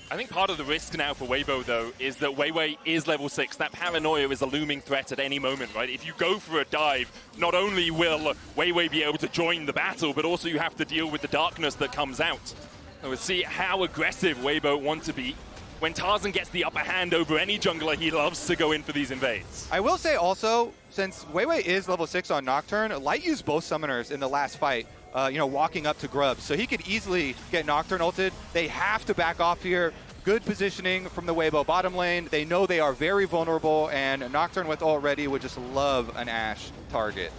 I think part of the risk now for Weibo, though, is that Weiwei is level 6. That paranoia is a looming threat at any moment, right? If you go for a dive, not only will Weiwei be able to join the battle, but also you have to deal with the darkness that comes out. And we'll see how aggressive Weibo want to be. When Tarzan gets the upper hand over any jungler, he loves to go in for these invades. I will say also, since Weiwei is level 6 on Nocturne, Light used both summoners in the last fight, walking up to grubs. So he could easily get Nocturne ulted. They have to back off here. Good positioning from the Weibo bottom lane. They know they are very vulnerable, and Nocturne with ult ready would just love an Ashe target.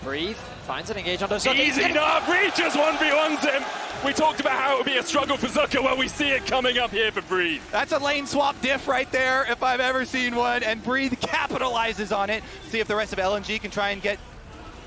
Breathe, finds an engage on Zuka. Easy, no, Breathe just 1v1s him. We talked about how it would be a struggle for Zuka. Well, we see it coming up here for Breathe. That's a lane swap diff right there, if I've ever seen one, and Breathe capitalizes on it. See if the rest of LNG can try and get...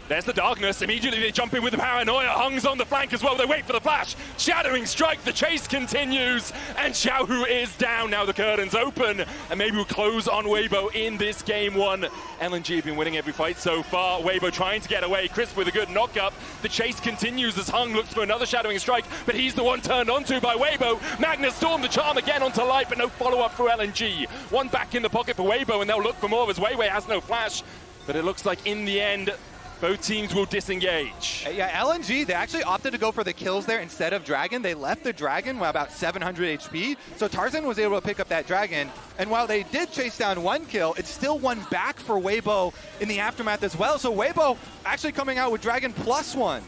There's the darkness. Immediately they jump in with the paranoia. Hung's on the flank as well. They wait for the flash. Shattering strike. The chase continues. And Xiahu is down. Now the curtain's open. And maybe we'll close on Weibo in this game 1. LNG have been winning every fight so far. Weibo trying to get away. Crisp with a good knock-up. The chase continues as Hung looks for another shattering strike. But he's the one turned onto by Weibo. Magnus Storm the charm again onto Light, but no follow-up for LNG. One back in the pocket for Weibo, and they'll look for more as Weiwei has no flash. But it looks like in the end, both teams will disengage. Yeah, LNG, they actually opted to go for the kills there instead of Dragon. They left the Dragon with about 700 HP. So Tarzan was able to pick up that Dragon. And while they did chase down 1 kill, it's still 1 back for Weibo in the aftermath as well. So Weibo actually coming out with Dragon +1.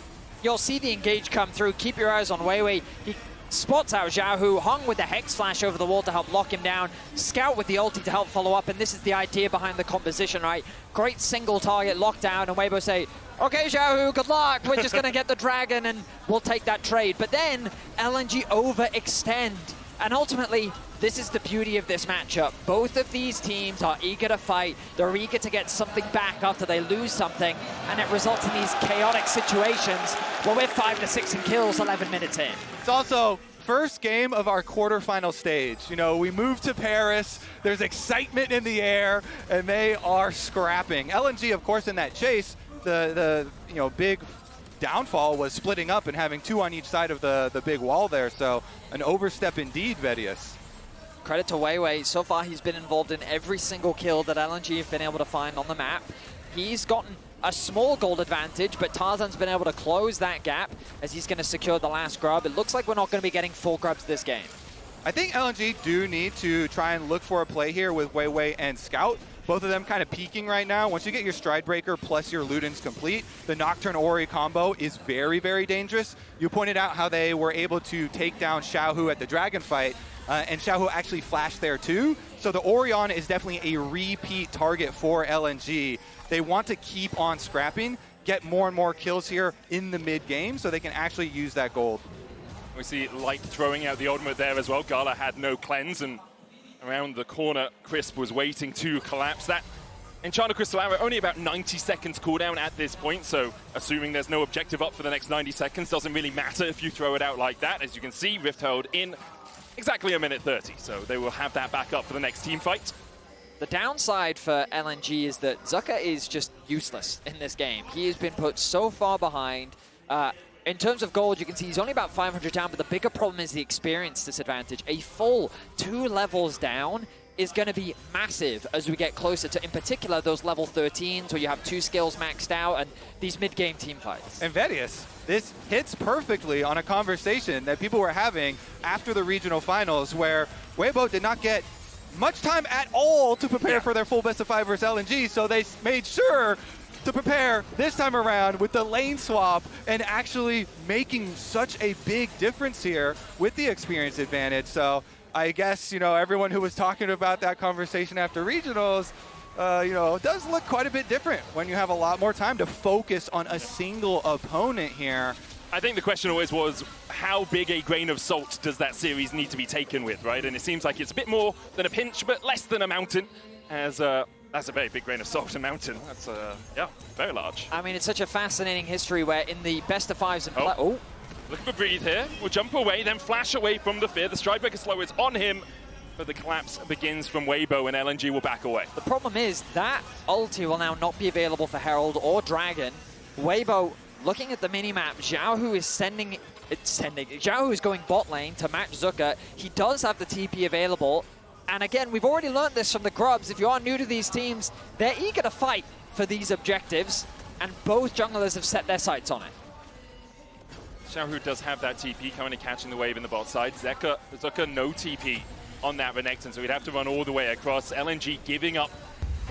You'll see the engage come through. Keep your eyes on Weiwei. He spots out Xiahu, Hung with the Hex Flash over the wall to help lock him down, Scout with the ulti to help follow up, and this is the idea behind the composition, right? Great single target lockdown, and Weibo say, okay, Xiahu, good luck, we're just gonna get the Dragon and we'll take that trade. But then LNG overextend, and ultimately, this is the beauty of this matchup. Both of these teams are eager to fight. They're eager to get something back after they lose something, and it results in these chaotic situations where we're 5 to 6 in kills 11 minutes in. It's also first game of our quarterfinal stage. You know, we moved to Paris, there's excitement in the air, and they are scrapping. LNG, of course, in that chase, the big downfall was splitting up and having 2 on each side of the big wall there. So an overstep indeed, Vedius. Credit to Weiwei. So far, he's been involved in every single kill that LNG have been able to find on the map. He's gotten a small gold advantage, but Tarzan's been able to close that gap as he's going to secure the last grub. It looks like we're not going to be getting full grubs this game. I think LNG do need to try and look for a play here with Weiwei and Scout. Both of them kind of peaking right now. Once you get your Stride Breaker plus your Ludens complete, the Nocturne Ori combo is very, very dangerous. You pointed out how they were able to take down Xiahu at the Dragon fight, and Xiahu actually flashed there too. So the Orianna is definitely a repeat target for LNG. They want to keep on scrapping, get more and more kills here in the mid-game so they can actually use that gold. We see Light throwing out the ultimate there as well. GALA had no cleanse, and around the corner, Crisp was waiting to collapse that. Enchanted Crystal Arrow, only about 90 seconds cooldown at this point, so assuming there's no objective up for the next 90 seconds, doesn't really matter if you throw it out like that. As you can see, Rift held in exactly 1 minute 30, so they will have that back up for the next team fight. The downside for LNG is that Zika is just useless in this game. He has been put so far behind. In terms of gold, you can see he's only about 500 down, but the bigger problem is the experience disadvantage. A full 2 levels down is going to be massive as we get closer to, in particular, those level 13s where you have 2 skills maxed out and these mid-game team fights. And Vedius, this hits perfectly on a conversation that people were having after the regional finals where Weibo did not get much time at all to prepare for their full best of 5 versus LNG, so they made sure to prepare this time around with the lane swap and actually making such a big difference here with the experience advantage. So I guess, everyone who was talking about that conversation after regionals, it does look quite a bit different when you have a lot more time to focus on a single opponent here. I think the question always was, how big a grain of salt does that series need to be taken with, right? And it seems like it's a bit more than a pinch, but less than a mountain, as that's a very big grain of salt, a mountain. That's, yeah, very large. I mean, it's such a fascinating history where in the best of 5s and looking for Breathe here. We'll jump away, then flash away from the fear. The Stride Breaker slow is on him, but the collapse begins from Weibo, and LNG will back away. The problem is that ulti will now not be available for Herald or Dragon. Weibo, looking at the minimap, Xiahu is Xiahu is going bot lane to match Zika. He does have the TP available. And again, we've already learned this from the Grubs. If you are new to these teams, they're eager to fight for these objectives, and both junglers have set their sights on it. Xiahu does have that TP coming and catching the wave in the bot side. Zika no TP on that Renekton, so we'd have to run all the way across. LNG giving up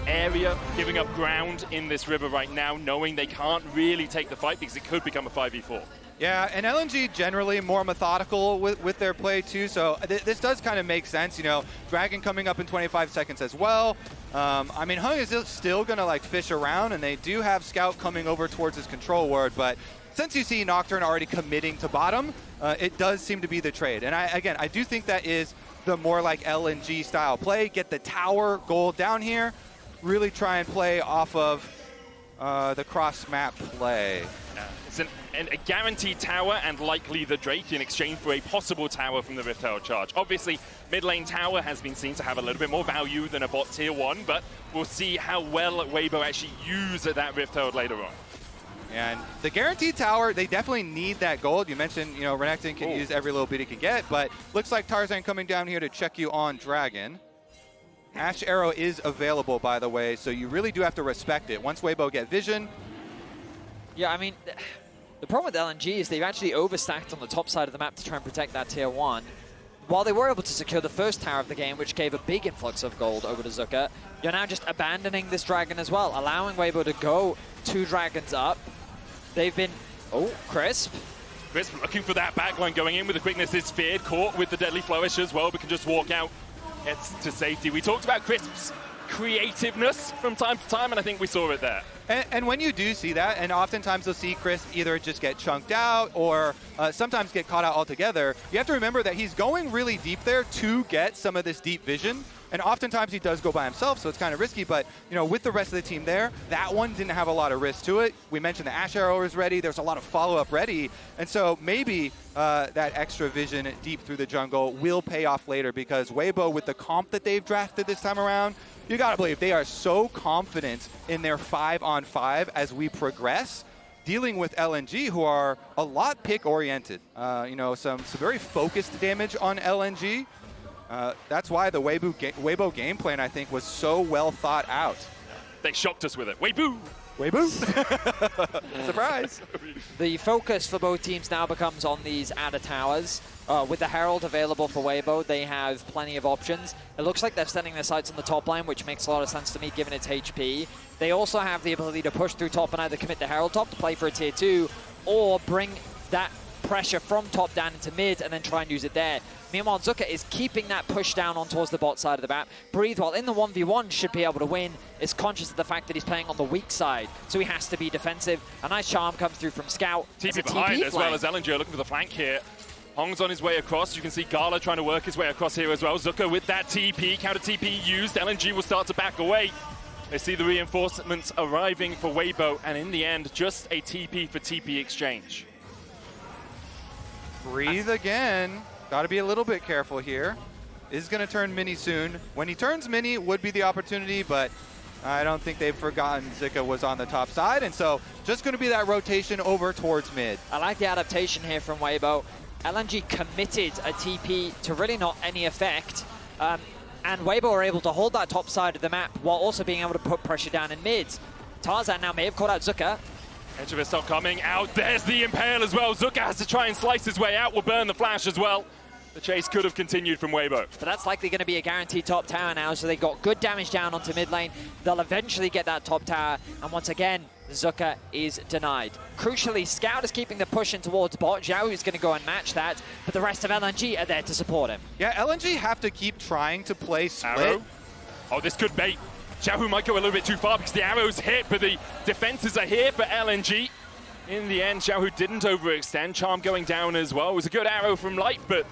area, giving up ground in this river right now, knowing they can't really take the fight because it could become a 5v4. Yeah, and LNG generally more methodical with their play too, so this does kind of make sense. Dragon coming up in 25 seconds as well. I mean, Hung is still going to fish around, and they do have Scout coming over towards his control ward, but since you see Nocturne already committing to bottom, it does seem to be the trade. And I do think that is the more LNG style play. Get the tower goal down here, really try and play off of the cross-map play. It's a guaranteed tower and likely the Drake in exchange for a possible tower from the Rift Herald charge. Obviously, mid lane tower has been seen to have a little bit more value than a bot tier 1, but we'll see how well Weibo actually use that Rift Herald later on. And the guaranteed tower, they definitely need that gold. You mentioned, Renekton can use every little bit he can get, but looks like Tarzan coming down here to check you on Dragon. Ashe Arrow is available, by the way, so you really do have to respect it. Once Weibo get vision. Yeah, I mean, the problem with LNG is they've actually overstacked on the top side of the map to try and protect that tier 1. While they were able to secure the first tower of the game, which gave a big influx of gold over to Zika, you're now just abandoning this Dragon as well, allowing Weibo to go 2 dragons up. They've been... Crisp. Crisp looking for that backline, going in with the quickness. Is feared, caught with the deadly flourish as well, but can just walk out. Gets to safety. We talked about Crisp's creativeness from time to time, and I think we saw it there. And when you do see that, and oftentimes you'll see Crisp either just get chunked out or sometimes get caught out altogether, you have to remember that he's going really deep there to get some of this deep vision. And oftentimes he does go by himself, so it's kind of risky. But, with the rest of the team there, that one didn't have a lot of risk to it. We mentioned the Ashe Arrow is ready. There's a lot of follow-up ready. And so maybe that extra vision deep through the jungle will pay off later, because Weibo, with the comp that they've drafted this time around, you got to believe they are so confident in their 5-on-5 as we progress. dealing with LNG, who are a lot pick-oriented. You know, some very focused damage on LNG. That's why the Weibo game plan, I think, was so well thought out. They shocked us with it. Weibo! Weibo? Surprise! The focus for both teams now becomes on these Adder towers. With the Herald available for Weibo, they have plenty of options. It looks like they're setting their sights on the top line, which makes a lot of sense to me given its HP. They also have the ability to push through top and either commit the Herald top to play for a tier 2, or bring that pressure from top down into mid and then try and use it there. Meanwhile, Zika is keeping that push down on towards the bot side of the map. Breathe, while in the 1v1, should be able to win, is conscious of the fact that he's playing on the weak side, so he has to be defensive. A nice charm comes through from Scout. TP behind as well as LNG looking for the flank here. Hong's on his way across. You can see GALA trying to work his way across here as well. Zuka with that TP, counter TP used. LNG will start to back away. They see the reinforcements arriving for Weibo, and in the end, just a TP for TP exchange. Breathe again. Got to be a little bit careful here. Is going to turn mini soon. When he turns mini, would be the opportunity, but I don't think they've forgotten Zika was on the top side, and so just going to be that rotation over towards mid. I like the adaptation here from Weibo. LNG committed a TP to really not any effect, and Weibo are able to hold that top side of the map while also being able to put pressure down in mid. Tarzan now may have caught out Zika. Edge of it stop coming out. There's the Impale as well. Zika has to try and slice his way out. Will burn the flash as well. The chase could have continued from Weibo. But that's likely going to be a guaranteed top tower now, so they got good damage down onto mid lane. They'll eventually get that top tower, and once again, Zika is denied. Crucially, Scout is keeping the push in towards bot. Xiahu is going to go and match that, but the rest of LNG are there to support him. Yeah, LNG have to keep trying to play split. Arrow. Oh, this could bait. Xiahu might go a little bit too far because the arrow's hit, but the defenses are here for LNG. In the end, Xiahu didn't overextend. Charm going down as well. It was a good arrow from Light, but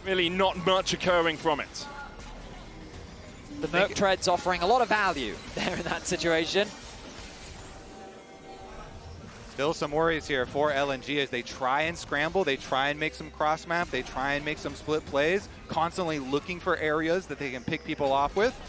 really not much occurring from it. The Merc Tread's offering a lot of value there in that situation. Still some worries here for LNG as they try and scramble, they try and make some cross map, they try and make some split plays, constantly looking for areas that they can pick people off with.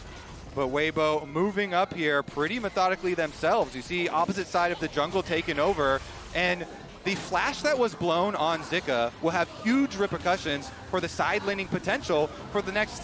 But Weibo moving up here pretty methodically themselves. You see opposite side of the jungle taken over, and the flash that was blown on Zika will have huge repercussions for the side laning potential for the next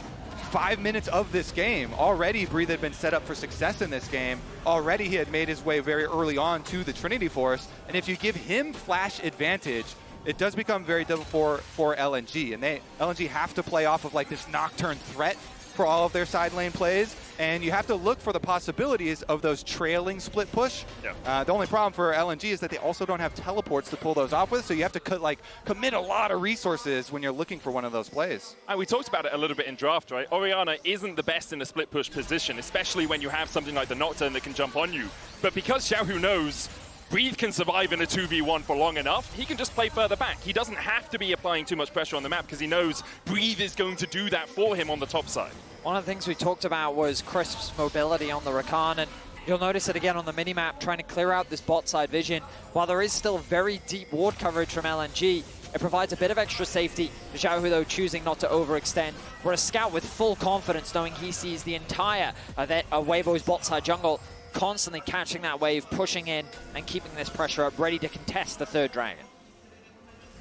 5 minutes of this game. Already Breathe had been set up for success in this game. Already he had made his way very early on to the Trinity Force, and if you give him flash advantage, it does become very difficult for LNG, and LNG have to play off of like this Nocturne threat for all of their side lane plays, and you have to look for the possibilities of those trailing split push. Yep. The only problem for LNG is that they also don't have teleports to pull those off with, so you have to commit a lot of resources when you're looking for one of those plays. And we talked about it a little bit in draft, right? Orianna isn't the best in the split push position, especially when you have something like the Nocturne that can jump on you. But because Xiahu knows Breathe can survive in a 2v1 for long enough, he can just play further back. He doesn't have to be applying too much pressure on the map because he knows Breathe is going to do that for him on the top side. One of the things we talked about was Crisp's mobility on the Rakan, and you'll notice it again on the minimap, trying to clear out this bot side vision. While there is still very deep ward coverage from LNG, it provides a bit of extra safety. Xiahu, though, choosing not to overextend. Whereas Scout, with full confidence, knowing he sees the entire Weibo's bot side jungle, constantly catching that wave, pushing in, and keeping this pressure up, ready to contest the third dragon.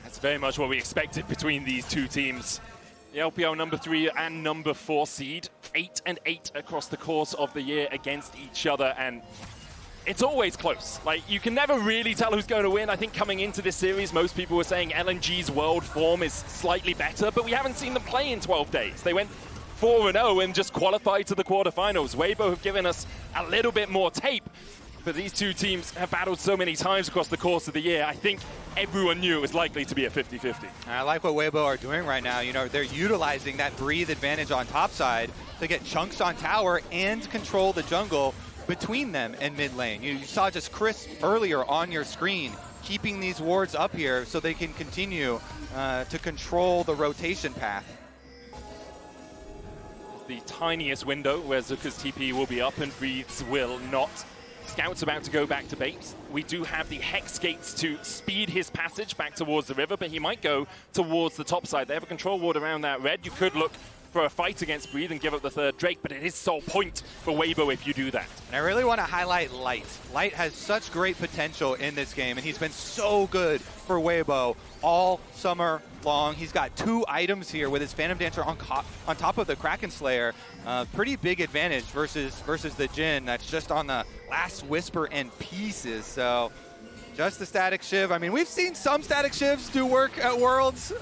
That's very much what we expected between these two teams. The LPL number 3 and number 4 seed, 8 and 8 across the course of the year against each other, and it's always close. Like, you can never really tell who's going to win. I think coming into this series, most people were saying LNG's world form is slightly better, but we haven't seen them play in 12 days. They went 4-0 and just qualified to the quarterfinals. Weibo have given us a little bit more tape, but these two teams have battled so many times across the course of the year. I think everyone knew it was likely to be a 50-50. I like what Weibo are doing right now. You know, they're utilizing that Breathe advantage on top side to get chunks on tower and control the jungle between them and mid lane. You saw just Chris earlier on your screen keeping these wards up here so they can continue to control the rotation path. The tiniest window where Zuka's TP will be up and Breathe's will not. Scout's about to go back to base. We do have the Hex Gates to speed his passage back towards the river, but he might go towards the top side. They have a control ward around that red. You could look for a fight against Breathe and give up the third Drake, but it is sole point for Weibo if you do that. And I really want to highlight Light. Light has such great potential in this game, and he's been so good for Weibo all summer long. He's got 2 items here with his Phantom Dancer on top of the Kraken Slayer. Pretty big advantage versus the Jhin that's just on the last Whisper and pieces. So just the Static Shiv. I mean, we've seen some Static Shivs do work at Worlds.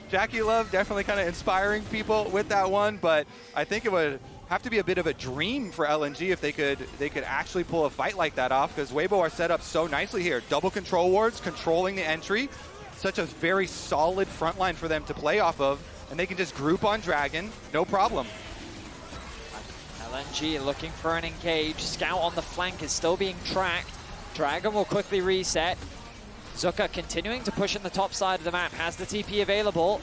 Jackie Love definitely kind of inspiring people with that one, but I think it would have to be a bit of a dream for LNG if they could actually pull a fight like that off, because Weibo are set up so nicely here. Double control wards, controlling the entry. Such a very solid front line for them to play off of, and they can just group on Dragon, no problem. LNG looking for an engage. Scout on the flank is still being tracked. Dragon will quickly reset. Zika continuing to push in the top side of the map, has the TP available.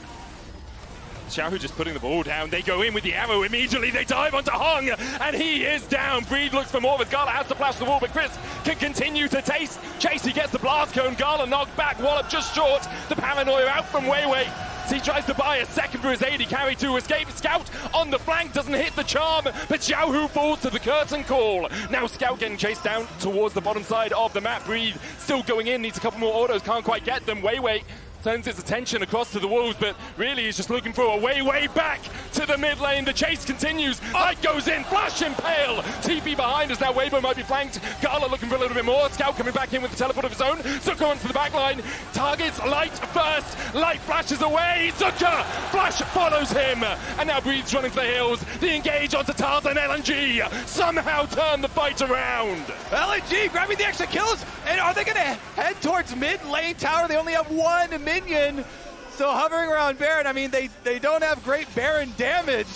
Xiahu just putting the ball down. They go in with the arrow immediately. They dive onto Hung, and he is down. Breed looks for more, but GALA has to flash the wall, but Chris can continue to chase. He gets the blast cone. GALA knocked back. Wallop just short. The paranoia out from Weiwei. He tries to buy a second for his AD carry to escape. Scout on the flank doesn't hit the charm, but Xiahu falls to the curtain call. Now Scout getting chased down towards the bottom side of the map. Breed still going in, needs a couple more autos, can't quite get them. Weiwei turns his attention across to the wolves, but really he's just looking for a way back to the mid lane. The chase continues. Light goes in, flash impale. TP behind us now. Weibo might be flanked. GALA looking for a little bit more. Scout coming back in with the teleport of his own. Zuka onto the back line. Targets Light first. Light flashes away. Zuka flash follows him. And now Breed's running to the hills. The engage onto Tarzan. LNG somehow turn the fight around. LNG grabbing the extra kills, and are they going to head towards mid lane tower? They only have 1 minion, so hovering around Baron. I mean, they don't have great Baron damage.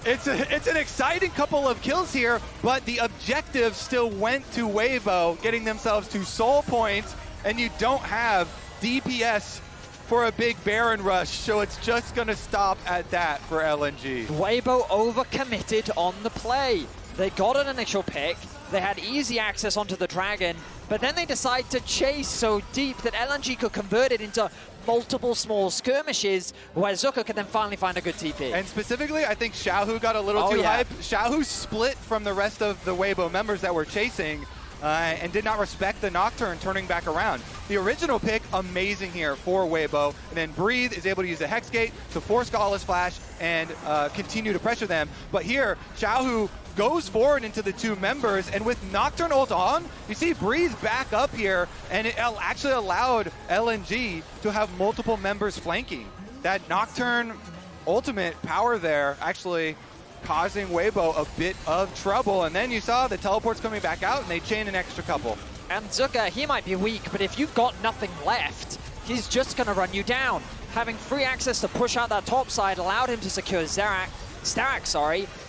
It's an exciting couple of kills here, but the objective still went to Weibo, getting themselves to soul points, and you don't have DPS for a big Baron rush, so it's just going to stop at that for LNG. Weibo overcommitted on the play. They got an initial pick. They had easy access onto the Dragon, but then they decide to chase so deep that LNG could convert it into multiple small skirmishes where Zuka could then finally find a good TP. And specifically, I think Xiahu got a little too hype. Xiahu split from the rest of the Weibo members that were chasing and did not respect the Nocturne turning back around. The original pick, amazing here for Weibo. And then Breathe is able to use the Hex Gate to force GALA's flash and continue to pressure them. But here, Xiahu goes forward into the 2 members, and with Nocturne ult on, you see Breeze back up here, and it actually allowed LNG to have multiple members flanking. That Nocturne ultimate power there actually causing Weibo a bit of trouble, and then you saw the teleports coming back out, and they chain an extra couple. And Zuka, he might be weak, but if you've got nothing left, he's just going to run you down. Having free access to push out that top side allowed him to secure Starak,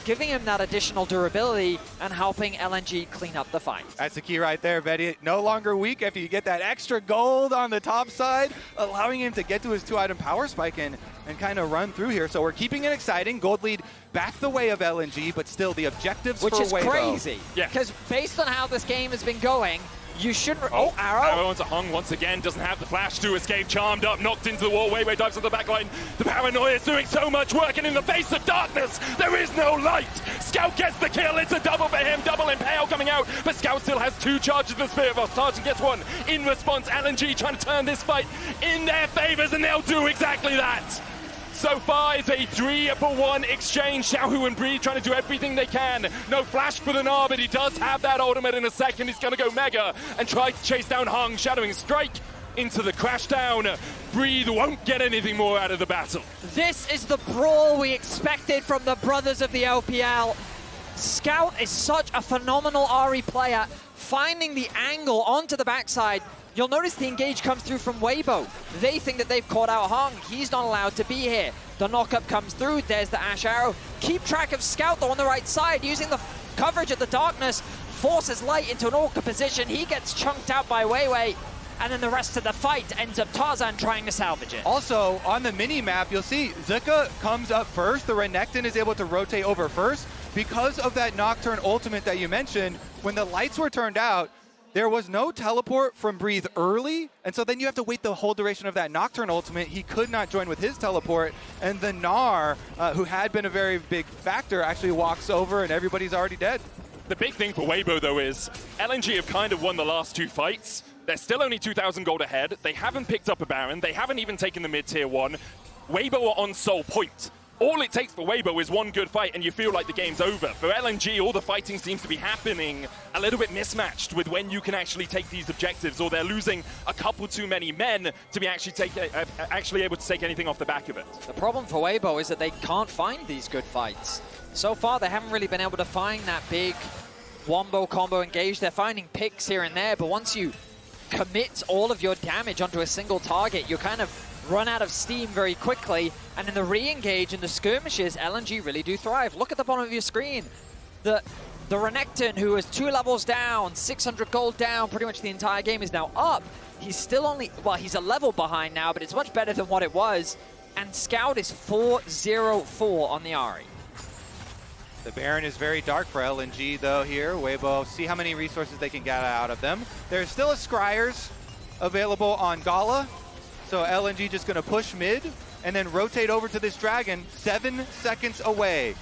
giving him that additional durability and helping LNG clean up the fight. That's the key right there, Betty. No longer weak after you get that extra gold on the top side, allowing him to get to his 2-item power spike and kind of run through here. So we're keeping it exciting. Gold lead back the way of LNG, but still the objectives for Weibo. Which is crazy, because based on how this game has been going, you shouldn't... Oh, arrow. Arrow onto Hung once again. Doesn't have the flash to escape. Charmed up, knocked into the wall. Weiwei dives on the back line. The paranoia is doing so much work, and in the face of darkness, there is no light. Scout gets the kill. It's a double for him. Double impale coming out, but Scout still has 2 charges of the Spirit Boss. Tarzan gets 1. In response, LNG trying to turn this fight in their favors, and they'll do exactly that. So far, it's a 3-for-1 exchange. Xiahu and Breed trying to do everything they can. No flash for the Gnar, but he does have that ultimate in a second. He's going to go Mega and try to chase down Hung. Shadowing Strike into the crash down. Breed won't get anything more out of the battle. This is the brawl we expected from the brothers of the LPL. Scout is such a phenomenal Ahri player, finding the angle onto the backside. You'll notice the engage comes through from Weibo. They think that they've caught out Hung. He's not allowed to be here. The knockup comes through. There's the Ashe arrow. Keep track of Scout, though, on the right side, using the coverage of the darkness. Forces Light into an awkward position. He gets chunked out by Weiwei. And then the rest of the fight ends up Tarzan trying to salvage it. Also, on the mini-map, you'll see Zika comes up first. The Renekton is able to rotate over first. Because of that Nocturne ultimate that you mentioned, when the lights were turned out, there was no teleport from Breathe early, and so then you have to wait the whole duration of that Nocturne ultimate. He could not join with his teleport, and the Gnar, who had been a very big factor, actually walks over and everybody's already dead. The big thing for Weibo, though, is LNG have kind of won the last 2 fights. They're still only 2,000 gold ahead. They haven't picked up a Baron. They haven't even taken the mid-tier 1. Weibo are on sole point. All it takes for Weibo is one good fight and you feel like the game's over. For LNG, all the fighting seems to be happening a little bit mismatched with when you can actually take these objectives, or they're losing a couple too many men to be actually able to take anything off the back of it. The problem for Weibo is that they can't find these good fights. So far, they haven't really been able to find that big wombo combo engage. They're finding picks here and there, but once you commit all of your damage onto a single target, you kind of run out of steam very quickly, and in the re-engage and the skirmishes, LNG really do thrive. Look at the bottom of your screen. The Renekton, who is 2 levels down, 600 gold down, pretty much the entire game, is now up. He's still only, well, he's a level behind now, but it's much better than what it was. And Scout is 4-0-4 on the Ahri. The Baron is very dark for LNG, though, here. Weibo, see how many resources they can get out of them. There's still a Scryers available on GALA. So LNG just going to push mid and then rotate over to this dragon 7 seconds away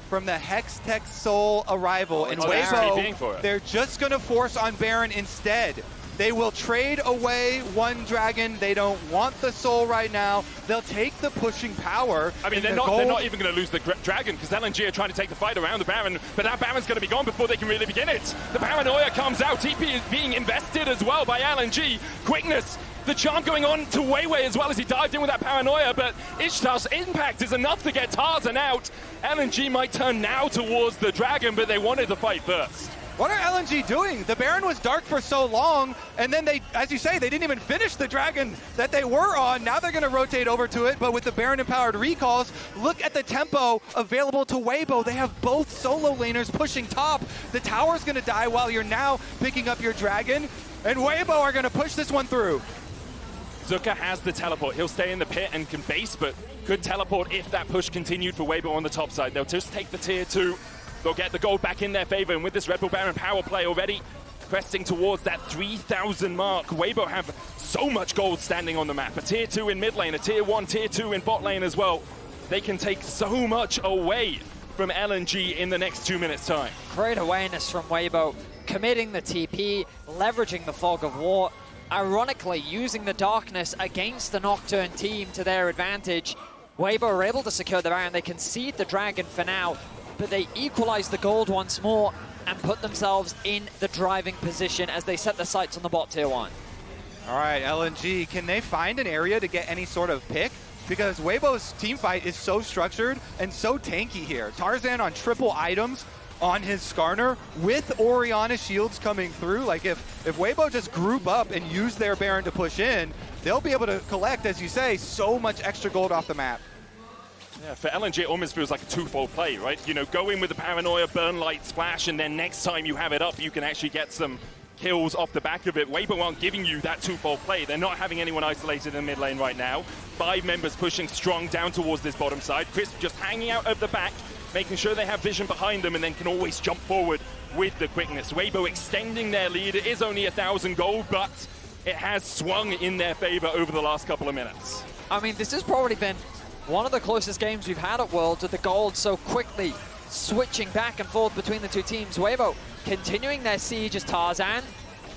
from the Hextech Soul arrival. And Weibo, they're just going to force on Baron instead. They will trade away one dragon. They don't want the soul right now. They'll take the pushing power. I mean, they're not even going to lose the dragon, because LNG are trying to take the fight around the Baron, but that Baron's going to be gone before they can really begin it. The paranoia comes out. TP is being invested as well by LNG. Quickness. The charm going on to Weiwei as well as he dived in with that paranoia, but Ishtar's impact is enough to get Tarzan out. LNG might turn now towards the dragon, but they wanted to fight first. What are LNG doing? The Baron was dark for so long, and then they, as you say, they didn't even finish the dragon that they were on. Now they're going to rotate over to it, but with the Baron-empowered recalls, look at the tempo available to Weibo. They have both solo laners pushing top. The tower's going to die while you're now picking up your dragon, and Weibo are going to push this one through. Zika has the teleport. He'll stay in the pit and can base, but could teleport if that push continued for Weibo on the top side. They'll just take the tier 2. They'll get the gold back in their favor, and with this Red Bull Baron power play already cresting towards that 3,000 mark, Weibo have so much gold standing on the map. A tier 2 in mid lane, a tier 1, tier 2 in bot lane as well. They can take so much away from LNG in the next 2 minutes' time. Great awareness from Weibo, committing the TP, leveraging the Fog of War, ironically using the darkness against the Nocturne team to their advantage. Weibo are able to secure the Baron. They concede the dragon for now, but they equalize the gold once more and put themselves in the driving position as they set their sights on the bot tier 1. All right, LNG, can they find an area to get any sort of pick? Because Weibo's team fight is so structured and so tanky here. Tarzan on triple items on his Skarner with Orianna shields coming through. Like if Weibo just group up and use their Baron to push in, they'll be able to collect, as you say, so much extra gold off the map. Yeah, for LNG, it almost feels like a twofold play, right? You know, go in with the paranoia, burn light, splash, and then next time you have it up, you can actually get some kills off the back of it. Weibo aren't giving you that twofold play. They're not having anyone isolated in mid lane right now. 5 members pushing strong down towards this bottom side. Crisp just hanging out of the back, making sure they have vision behind them and then can always jump forward with the quickness. Weibo extending their lead. It is only 1,000 gold, but it has swung in their favor over the last couple of minutes. I mean, this has probably been one of the closest games we've had at Worlds, with the gold so quickly switching back and forth between the two teams. Weibo continuing their siege as Tarzan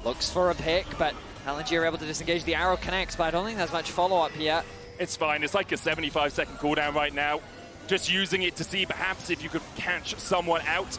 looks for a pick, but LNG are able to disengage. The arrow connects, but I don't think there's much follow-up yet. It's fine. It's like a 75-second cooldown right now. Just using it to see perhaps if you could catch someone out.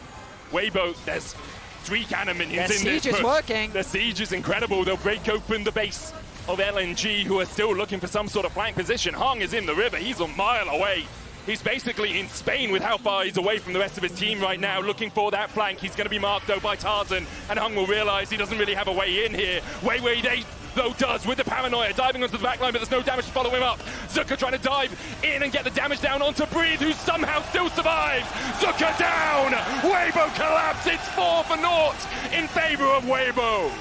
Weibo, there's 3 cannon minions in this. The siege is working. The siege is incredible. They'll break open the base of LNG, who are still looking for some sort of flank position. Hung is in the river. He's a mile away. He's basically in Spain with how far he's away from the rest of his team right now, looking for that flank. He's going to be marked, though, by Tarzan, and Hung will realize he doesn't really have a way in here. Weiwei, though, does, with the paranoia, diving onto the backline, but there's no damage to follow him up. Zika trying to dive in and get the damage down onto Breathe, who somehow still survives. Zika down! Weibo collapse! It's 4-0 in favor of Weibo.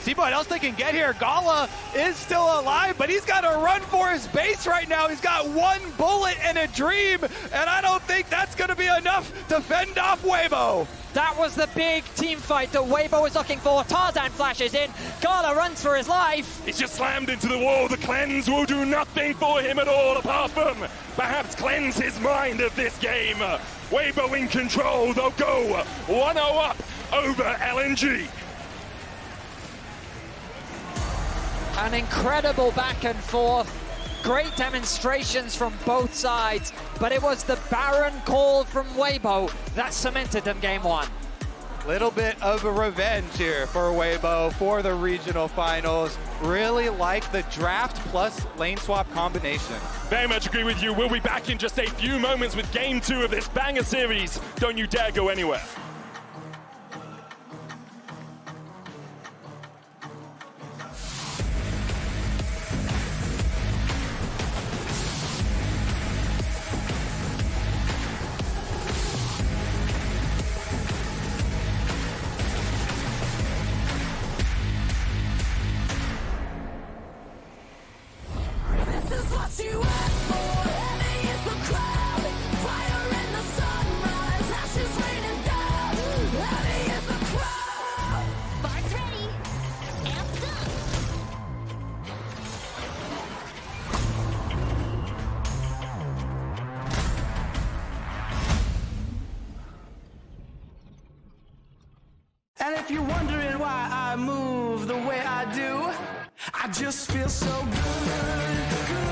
see what else they can get here. GALA is still alive, but he's got to run for his base right now. He's got 1 bullet and a dream, and I don't think that's going to be enough to fend off Weibo. That was the big team fight that Weibo was looking for. Tarzan flashes in. GALA runs for his life. He's just slammed into the wall. The cleanse will do nothing for him at all, apart from perhaps cleanse his mind of this game. Weibo in control. They'll go 1-0 up over LNG. An incredible back and forth. Great demonstrations from both sides, but it was the Baron call from Weibo that cemented them game 1. Little bit of a revenge here for Weibo for the regional finals. Really like the draft plus lane swap combination. Very much agree with you. We'll be back in just a few moments with game 2 of this banger series. Don't you dare go anywhere. And if you're wondering why I move the way I do, I just feel so good, good,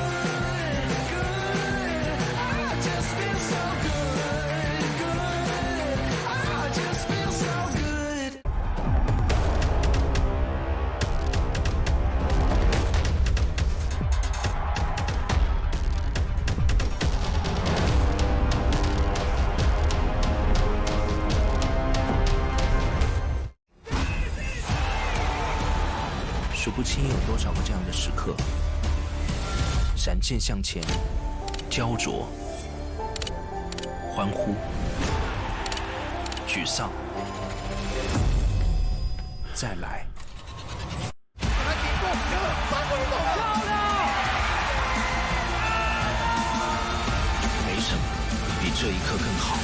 good. I just feel so good, good. I just feel so good.数不清有多少个这样的时刻，闪现向前，焦灼，欢呼，沮丧，再来。没什么比这一刻更好。